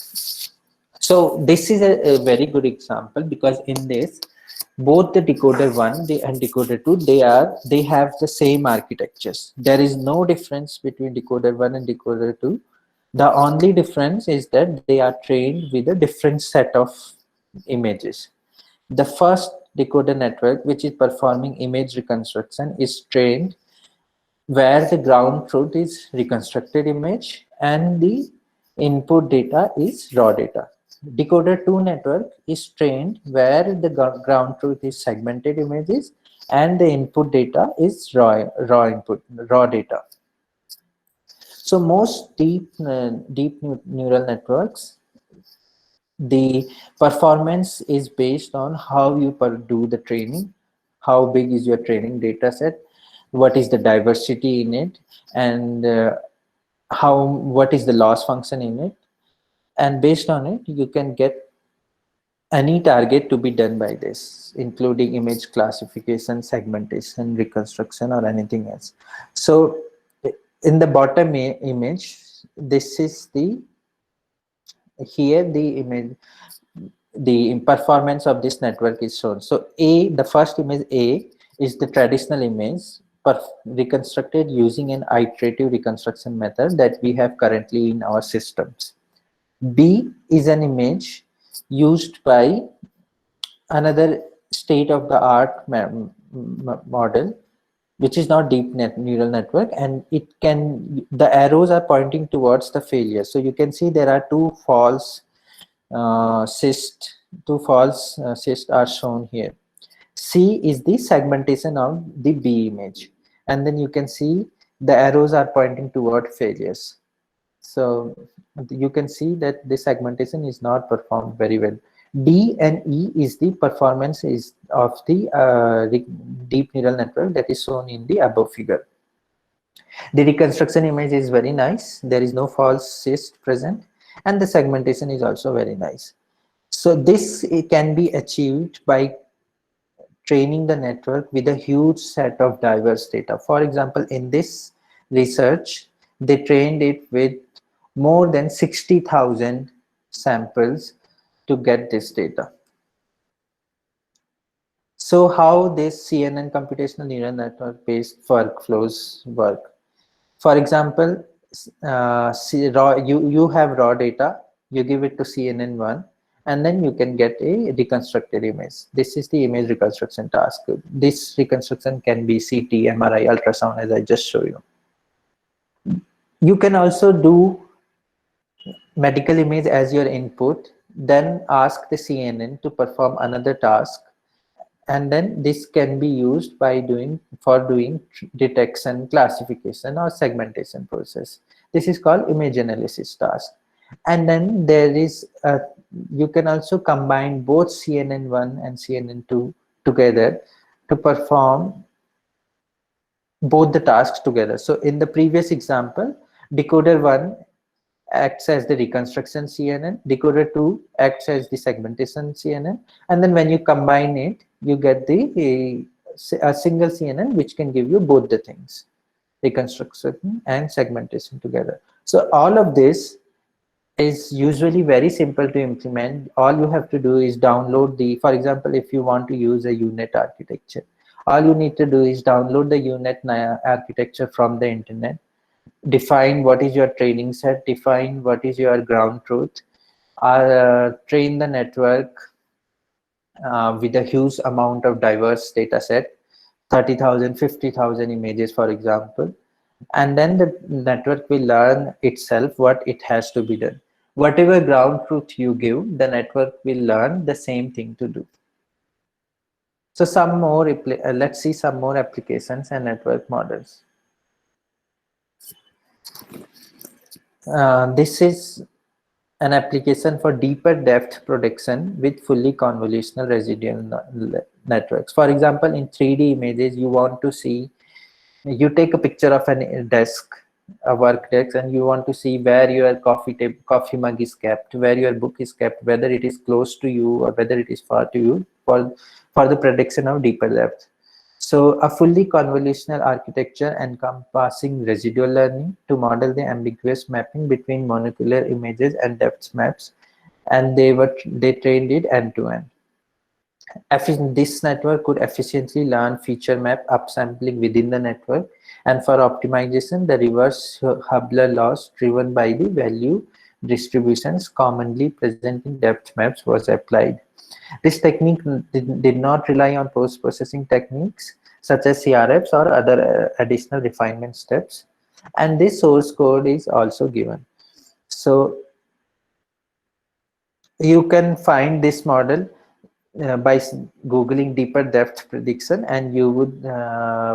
Speaker 3: So this is a very good example, because in this, both the decoder 1 and decoder 2, they have the same architectures. There is no difference between decoder 1 and decoder 2. The only difference is that they are trained with a different set of images. The first decoder network, which is performing image reconstruction, is trained where the ground truth is reconstructed image and the input data is raw data. Decoder 2 network is trained where the ground truth is segmented images and the input data is raw data. So most deep neural networks, the performance is based on how you do the training, how big is your training data set, what is the diversity in it, and what is the loss function in it. And based on it, you can get any target to be done by this, including image classification, segmentation, reconstruction, or anything else. So in the bottom image, this is here the image, the performance of this network is shown. So the first image A is the traditional image reconstructed using an iterative reconstruction method that we have currently in our systems. B is an image used by another state-of-the-art model, which is not deep neural network, and the arrows are pointing towards the failure. So you can see there are two false cysts are shown here. C is the segmentation of the B image, and then you can see the arrows are pointing toward failures. So you can see that the segmentation is not performed very well. D and E is the performance of the deep neural network that is shown in the above figure. The reconstruction image is very nice. There is no false cyst present, and the segmentation is also very nice. So this can be achieved by training the network with a huge set of diverse data. For example, in this research, they trained it with more than 60,000 samples to get this data. So how this CNN computational neural network based workflows work? For example, you have raw data, you give it to CNN1, and then you can get a reconstructed image. This is the image reconstruction task. This reconstruction can be CT, MRI, ultrasound, as I just showed you. You can also do medical image as your input, then ask the CNN to perform another task, and then this can be used by doing detection, classification, or segmentation process. This is called image analysis task. And then there is you can also combine both CNN1 and CNN2 together to perform both the tasks together. So in the previous example, decoder 1 acts as the reconstruction CNN, decoder 2 acts as the segmentation CNN, and then when you combine it, you get a single CNN which can give you both the things, reconstruction and segmentation together. So all of this is usually very simple to implement. All you have to do is download for example, if you want to use a UNet architecture, all you need to do is download the UNet architecture from the internet, define what is your training set, define what is your ground truth, train the network with a huge amount of diverse data set, 30,000, 50,000 images, for example, and then the network will learn itself what it has to be done. Whatever ground truth you give, the network will learn the same thing to do. So let's see some more applications and network models. This is an application for deeper depth prediction with fully convolutional residual networks. For example, in 3D images, you want to see, you take a picture of a desk, a work desk, and you want to see where your coffee mug is kept, where your book is kept, whether it is close to you or whether it is far to you, for the prediction of deeper depth. So a fully convolutional architecture encompassing residual learning to model the ambiguous mapping between monocular images and depth maps, and they trained it end to end. This network could efficiently learn feature map upsampling within the network, and for optimization, the reverse Hubble laws driven by the value distributions commonly present in depth maps was applied. This technique did not rely on post-processing techniques such as CRFs or other additional refinement steps, and this source code is also given. So you can find this model by googling deeper depth prediction, and you would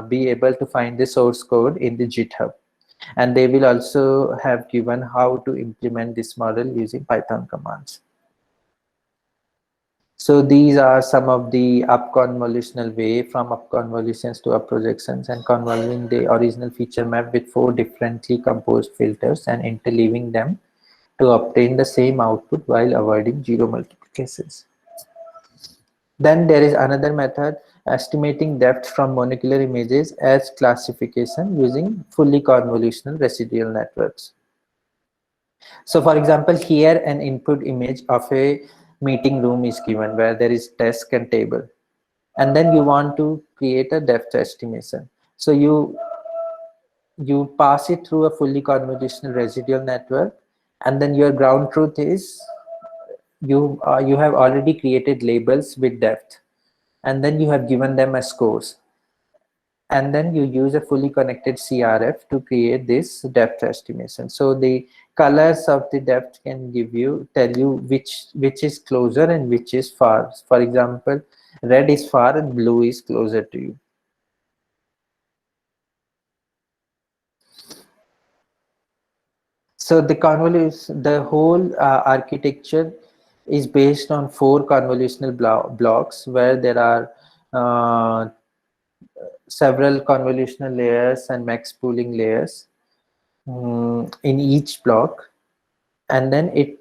Speaker 3: be able to find the source code in the GitHub, and they will also have given how to implement this model using Python commands. So these are some of the up-convolutional way, from up-convolutions to up-projections, and convolving the original feature map with 4 differently composed filters and interleaving them to obtain the same output while avoiding zero multiplications. Then there is another method, estimating depth from monocular images as classification using fully convolutional residual networks. So for example, here an input image of a meeting room is given where there is desk and table, and then you want to create a depth estimation. So you pass it through a fully convolutional residual network, and then your ground truth is you have already created labels with depth, and then you have given them as scores, and then you use a fully connected CRF to create this depth estimation. So the colors of the depth can tell you which is closer and which is far. For example, red is far and blue is closer to you. So the whole architecture is based on 4 convolutional blocks where there are several convolutional layers and max pooling layers in each block, and then it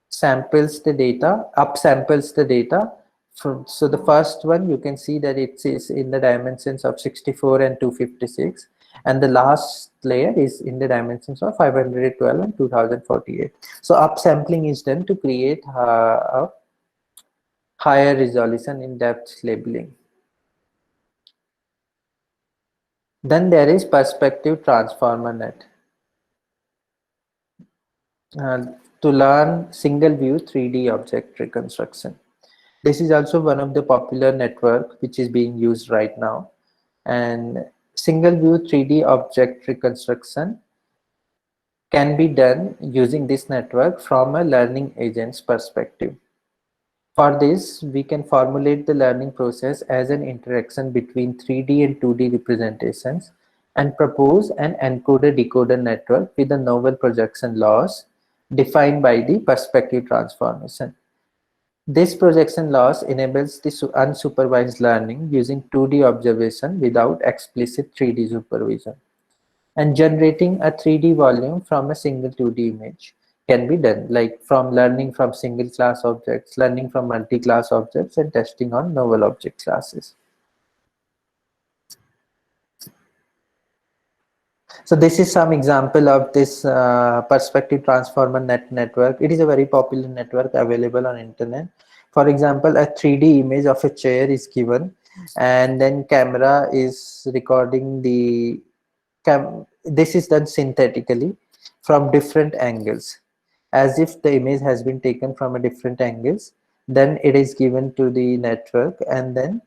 Speaker 3: samples the data, upsamples the data. So the first one, you can see that it is in the dimensions of 64 and 256, and the last layer is in the dimensions of 512 and 2048. So upsampling is done to create a higher resolution in depth labeling. Then there is perspective transformer net. uh, to learn single view 3D object reconstruction. This is also one of the popular network which is being used right now. And single view 3D object reconstruction can be done using this network from a learning agent's perspective. For this, we can formulate the learning process as an interaction between 3D and 2D representations and propose an encoder-decoder network with the novel projection laws defined by the perspective transformation. This projection loss enables the unsupervised learning using 2D observation without explicit 3D supervision. And generating a 3D volume from a single 2D image can be done, like from learning from single class objects, learning from multi-class objects, and testing on novel object classes. So this is some example of this perspective transformer network. It is a very popular network available on internet. For example, a 3D image of a chair is given, and then camera is recording the this is done synthetically from different angles, as if the image has been taken from a different angles. Then it is given to the network, and then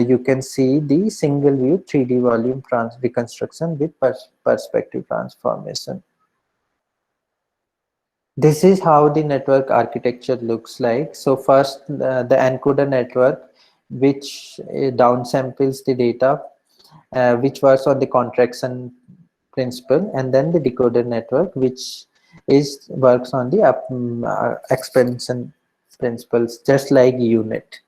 Speaker 3: you can see the single view 3D volume reconstruction with perspective transformation. This is how the network architecture looks like. So first, the encoder network, which downsamples the data, which works on the contraction principle, and then the decoder network, which works on the expansion principles, just like UNIT.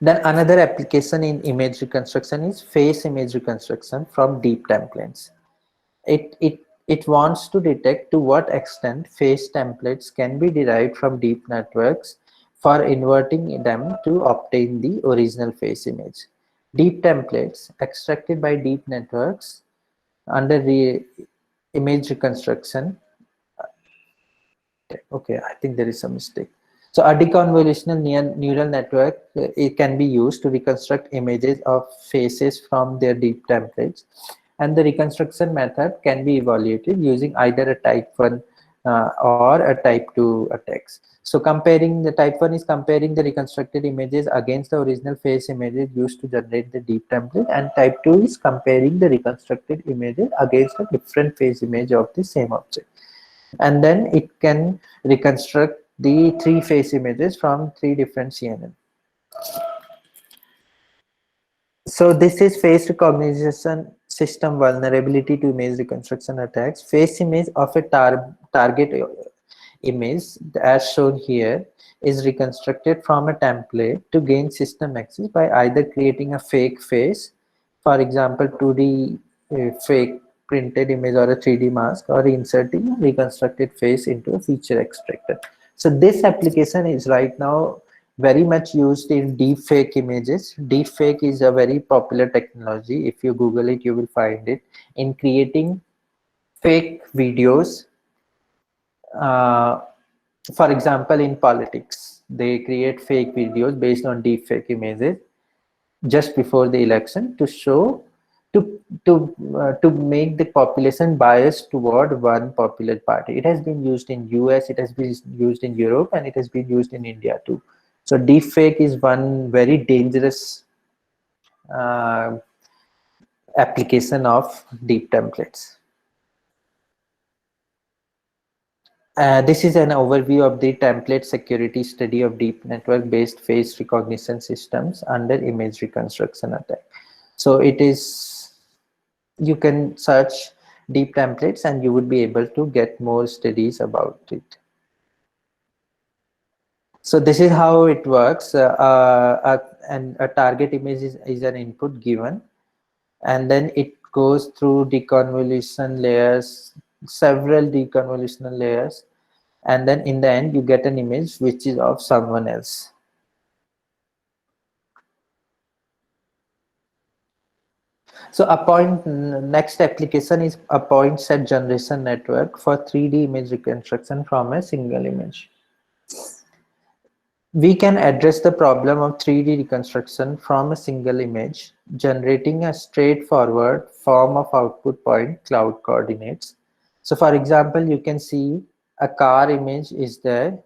Speaker 3: Then another application in image reconstruction is face image reconstruction from deep templates. It wants to detect to what extent face templates can be derived from deep networks for inverting them to obtain the original face image. Deep templates extracted by deep networks under the image reconstruction. Okay, I think there is some mistake. So a deconvolutional neural network, it can be used to reconstruct images of faces from their deep templates, and the reconstruction method can be evaluated using either a type 1 or a type 2 attacks. So comparing the type 1 is comparing the reconstructed images against the original face images used to generate the deep template, and type 2 is comparing the reconstructed images against a different face image of the same object. And then it can reconstruct the 3 face images from 3 different CNN. So this is face recognition system vulnerability to image reconstruction attacks. Face image of a target image, as shown here, is reconstructed from a template to gain system access by either creating a fake face, for example 2D fake printed image or a 3D mask, or inserting a reconstructed face into a feature extractor. So this application is right now very much used in deepfake images. Deepfake is a very popular technology. If you Google it, you will find it in creating fake videos. For example, in politics, they create fake videos based on deepfake images just before the election to show to make the population biased toward one popular party. It has been used in US, it has been used in Europe, and it has been used in India too. So deepfake is one very dangerous uh, application of deep templates. This is an overview of the template security study of deep network-based face recognition systems under image reconstruction attack. So it is, you can search deep templates and you would be able to get more studies about it. So this is how it works. And a target image is an input given, and then it goes through deconvolution layers, several deconvolutional layers, and then in the end you get an image which is of someone else. So next application is a point set generation network for 3D image reconstruction from a single image. We can address the problem of 3D reconstruction from a single image, generating a straightforward form of output point cloud coordinates. So for example, you can see a car image is there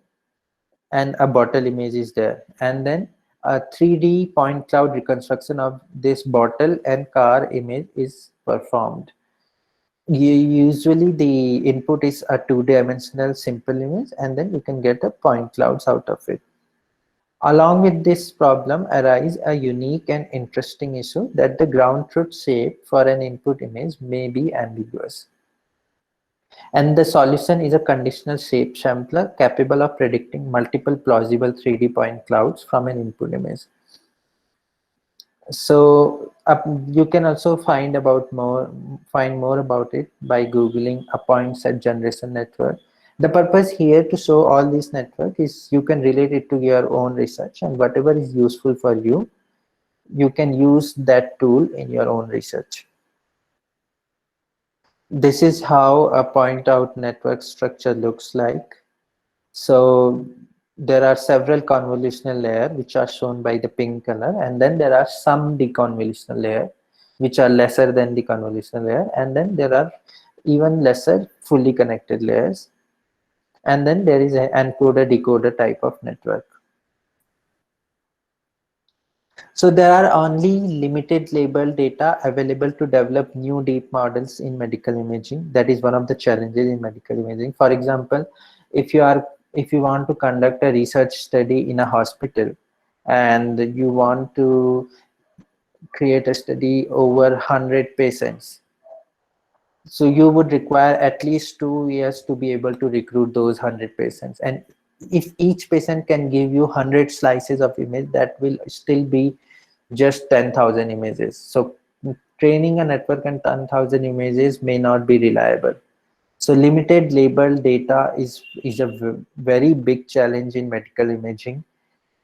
Speaker 3: and a bottle image is there, and then a 3D point cloud reconstruction of this bottle and car image is performed. Usually the input is a two-dimensional simple image, and then you can get a point clouds out of it. Along with this problem arise a unique and interesting issue that the ground truth shape for an input image may be ambiguous. And the solution is a conditional shape sampler capable of predicting multiple plausible 3D point clouds from an input image. So you can also find more about it by googling a point set generation network. The purpose here to show all this network is you can relate it to your own research, and whatever is useful for you, you can use that tool in your own research. This is how a point out network structure looks like. So there are several convolutional layers which are shown by the pink color, and then there are some deconvolutional layer which are lesser than the convolutional layer, and then there are even lesser fully connected layers, and then there is an encoder decoder type of network. So there are only limited label data available to develop new deep models in medical imaging. That is one of the challenges in medical imaging. For example, if you want to conduct a research study in a hospital and you want to create a study over 100 patients, so you would require at least 2 years to be able to recruit those 100 patients. And if each patient can give you 100 slices of image, that will still be just 10,000 images. So training a network on 10,000 images may not be reliable. So limited label data is a very big challenge in medical imaging.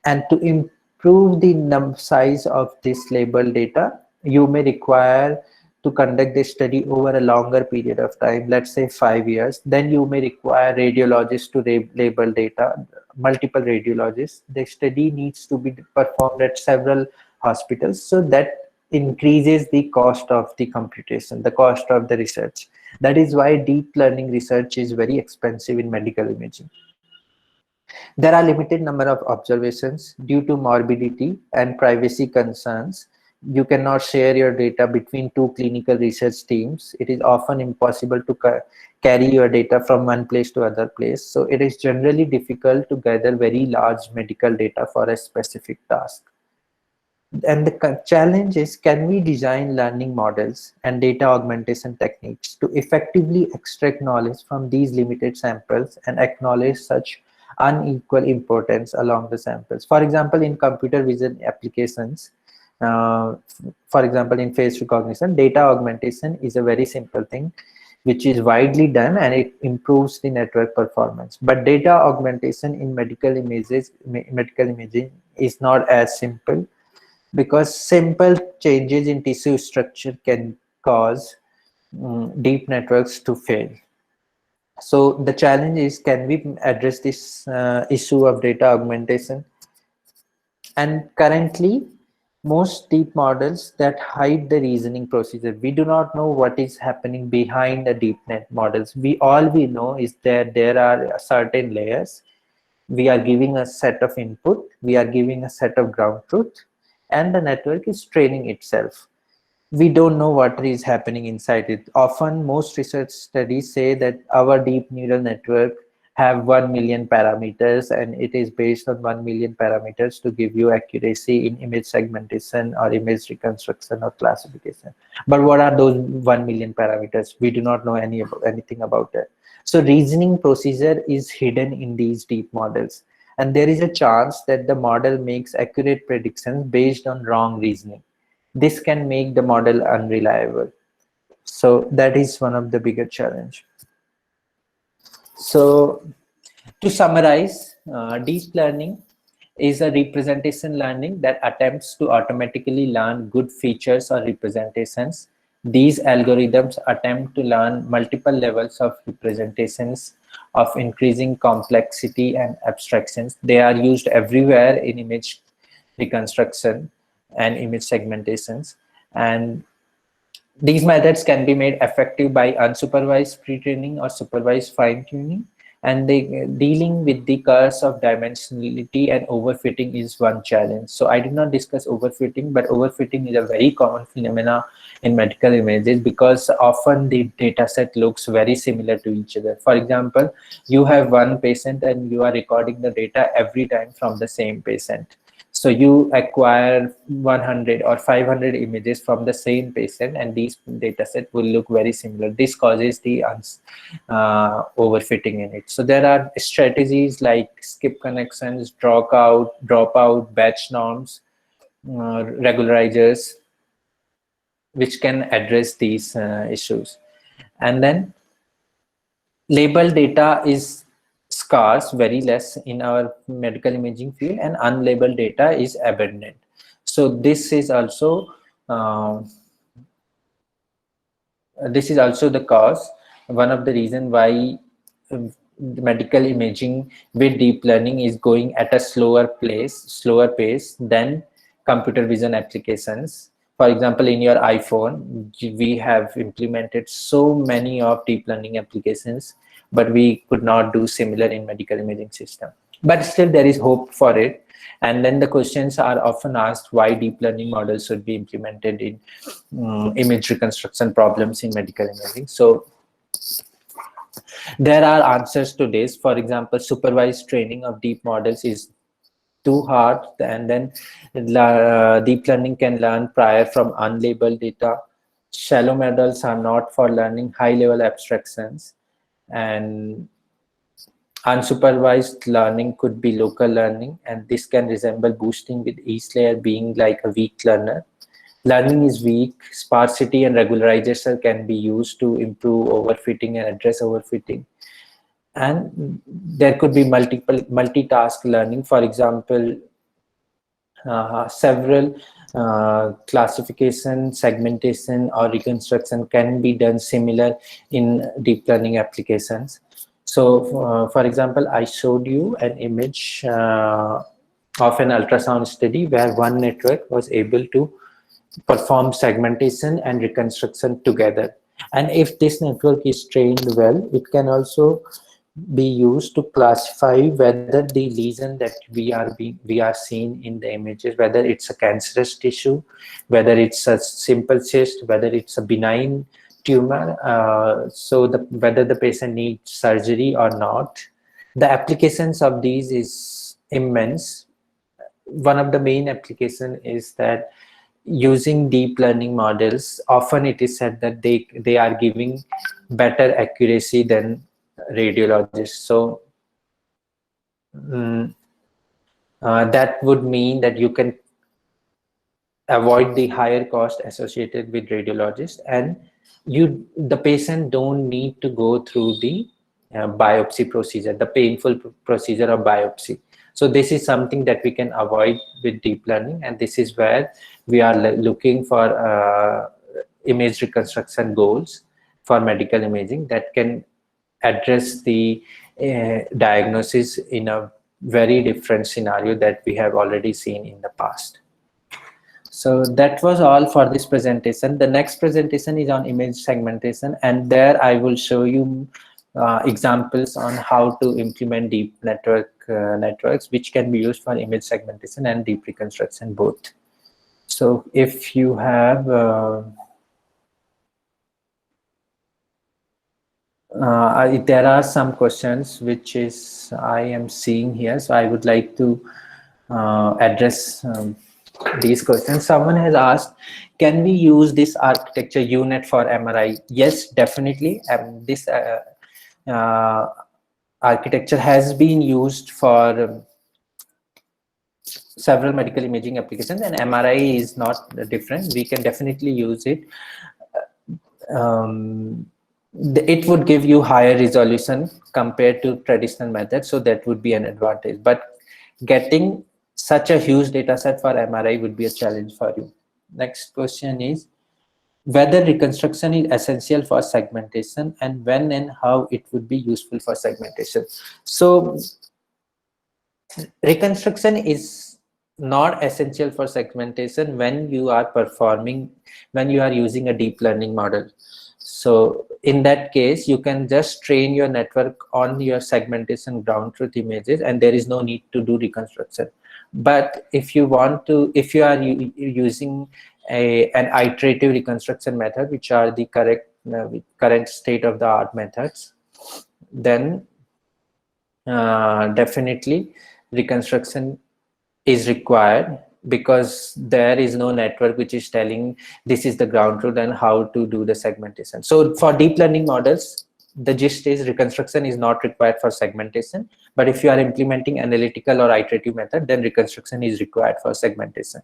Speaker 3: And to improve the size of this label data, you may require to conduct this study over a longer period of time, let's say 5 years. Then you may require radiologists to label data, multiple radiologists. The study needs to be performed at several hospitals, so that increases the cost of the computation, the cost of the research. That is why deep learning research is very expensive in medical imaging. There are limited number of observations due to morbidity and privacy concerns. You cannot share your data between two clinical research teams. It is often impossible to carry your data from one place to other place. So it is generally difficult to gather very large medical data for a specific task. And the challenge is, can we design learning models and data augmentation techniques to effectively extract knowledge from these limited samples and acknowledge such unequal importance along the samples? For example, in computer vision applications, for example, in face recognition, data augmentation is a very simple thing which is widely done, and it improves the network performance. But data augmentation in medical imaging is not as simple, because simple changes in tissue structure can cause deep networks to fail. So the challenge is, can we address this issue of data augmentation? And currently, most deep models that hide the reasoning procedure, we do not know what is happening behind the deep net models. All we know is that there are certain layers. We are giving a set of input, we are giving a set of ground truth, and the network is training itself. We don't know what is happening inside it. Often, most research studies say that our deep neural network have 1 million parameters, and it is based on 1 million parameters to give you accuracy in image segmentation or image reconstruction or classification. But what are those 1 million parameters? We do not know anything about it. So reasoning procedure is hidden in these deep models, and there is a chance that the model makes accurate predictions based on wrong reasoning. This can make the model unreliable. So that is one of the bigger challenge. So to summarize, deep learning is a representation learning that attempts to automatically learn good features or representations. These algorithms attempt to learn multiple levels of representations of increasing complexity and abstractions. They are used everywhere in image reconstruction and image segmentations. And these methods can be made effective by unsupervised pre-training or supervised fine-tuning. And dealing with the curse of dimensionality and overfitting is one challenge. So I did not discuss overfitting, but overfitting is a very common phenomena in medical images because often the data set looks very similar to each other. For example, you have one patient and you are recording the data every time from the same patient. So you acquire 100 or 500 images from the same patient, and these data set will look very similar. This causes the overfitting in it. So there are strategies like skip connections, dropout, batch norms, regularizers, which can address these issues. And then label data is scarce, very less in our medical imaging field, and unlabeled data is abundant. So this is also the cause, one of the reason why medical imaging with deep learning is going at a slower pace than computer vision applications. For example, in your iPhone, we have implemented so many of deep learning applications, but we could not do similar in medical imaging system. But still there is hope for it. And then the questions are often asked why deep learning models should be implemented in image reconstruction problems in medical imaging. So there are answers to this. For example, supervised training of deep models is too hard, and then deep learning can learn prior from unlabeled data. Shallow models are not for learning high-level abstractions, and unsupervised learning could be local learning, and this can resemble boosting, with each layer being like a weak learner. Learning is weak. Sparsity and regularization can be used to improve overfitting and address overfitting. And there could be multitask learning. For example, several classification, segmentation, or reconstruction can be done similar in deep learning applications. So, for example, I showed you an image of an ultrasound study where one network was able to perform segmentation and reconstruction together. And if this network is trained well, it can also be used to classify whether the lesion that we are seeing in the images, whether it's a cancerous tissue, whether it's a simple cyst, whether it's a benign tumor, so whether the patient needs surgery or not. The applications of these is immense. One of the main application is that using deep learning models, often it is said that they are giving better accuracy than radiologists. So that would mean that you can avoid the higher cost associated with radiologists, and the patient don't need to go through the biopsy procedure, the painful procedure of biopsy. So this is something that we can avoid with deep learning, and this is where we are looking for image reconstruction goals for medical imaging that can address the diagnosis in a very different scenario that we have already seen in the past. So that was all for this presentation. The next presentation is on image segmentation, and there I will show you examples on how to implement deep networks, which can be used for image segmentation and deep reconstruction both. So if you have there are some questions which is I am seeing here, so I would like to address these questions. Someone has asked, can we use this architecture UNet for MRI? Yes, definitely. This architecture has been used for several medical imaging applications, and MRI is not different. We can definitely use it. It would give you higher resolution compared to traditional methods, so that would be an advantage. But getting such a huge data set for MRI would be a challenge for you. Next question is, whether reconstruction is essential for segmentation, and when and how it would be useful for segmentation. So reconstruction is not essential for segmentation when you are using a deep learning model. So in that case, you can just train your network on your segmentation ground truth images, and there is no need to do reconstruction. But if you are using an iterative reconstruction method, which are the current state of the art methods, then definitely reconstruction is required, because there is no network which is telling this is the ground truth and how to do the segmentation. So for deep learning models, the gist is reconstruction is not required for segmentation, but if you are implementing analytical or iterative method, then reconstruction is required for segmentation.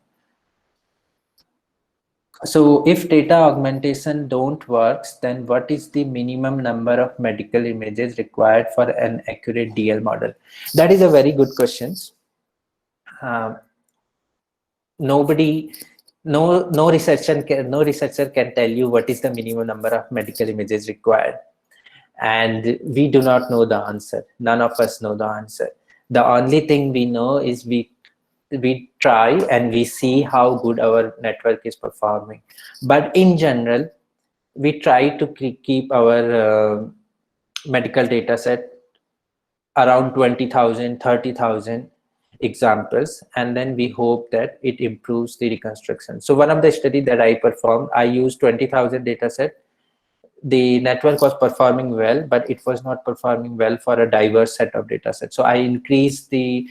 Speaker 3: So if data augmentation don't works, then what is the minimum number of medical images required for an accurate DL model? That is a very good question. No researcher can tell you what is the minimum number of medical images required, and we do not know the answer. None of us know the answer. The only thing we know is we try and we see how good our network is performing. But in general, we try to keep our medical data set around 20,000, 30,000 examples, and then we hope that it improves the reconstruction. So one of the study that I performed, I used 20,000 data set. The network was performing well, but it was not performing well for a diverse set of data sets. So I increased the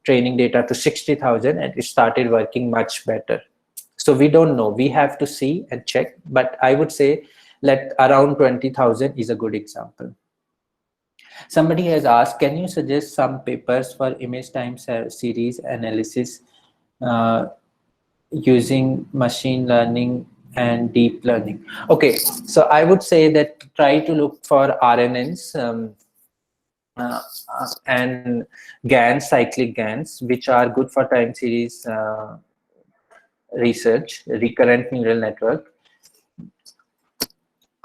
Speaker 3: training data to 60,000 and it started working much better. So we don't know, we have to see and check, but I would say let around 20,000 is a good example. Somebody has asked, can you suggest some papers for image time series analysis using machine learning and deep learning? Okay, so I would say that try to look for RNNs and GANs, cyclic GANs, which are good for time series research, recurrent neural network.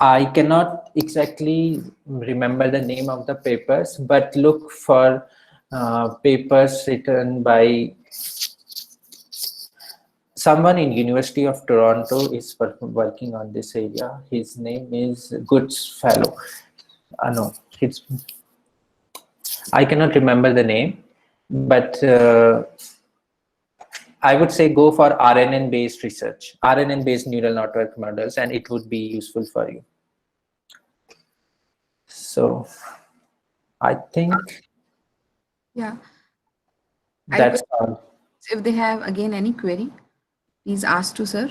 Speaker 3: I cannot exactly remember the name of the papers, but look for papers written by someone in University of Toronto is working on this area. His name is Goodfellow. No, I cannot remember the name, but I would say go for RNN-based research, RNN-based neural network models, and it would be useful for you. So I think that's all.
Speaker 1: If they have again any query, please ask to sir.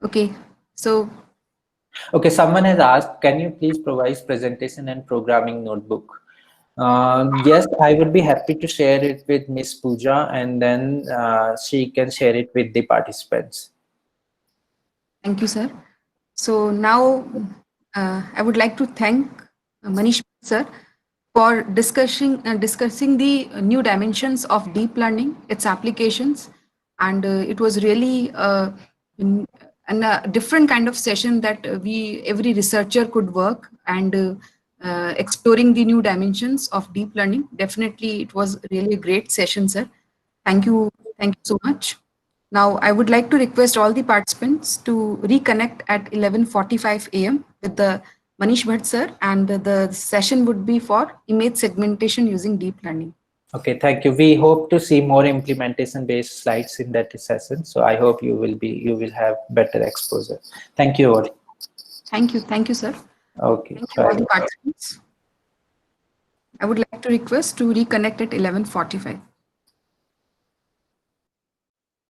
Speaker 1: Okay, so.
Speaker 3: Okay, someone has asked, can you please provide presentation and programming notebook? Yes, I would be happy to share it with Miss Pooja, and then she can share it with the participants.
Speaker 1: Thank you, sir. So now I would like to thank Manish sir for discussing the new dimensions of deep learning, its applications, and it was really a different kind of session that every researcher could work and exploring the new dimensions of deep learning. Definitely, it was really a great session, sir. Thank you so much. Now, I would like to request all the participants to reconnect at 11:45 a.m. with the Manish Bhatt sir, and the session would be for image segmentation using deep learning.
Speaker 3: Okay, thank you. We hope to see more implementation-based slides in that session. So I hope you will have better exposure. Thank you all.
Speaker 1: Thank you, sir.
Speaker 3: Okay.
Speaker 1: Thank you all the participants. I would like to request to reconnect at 11:45.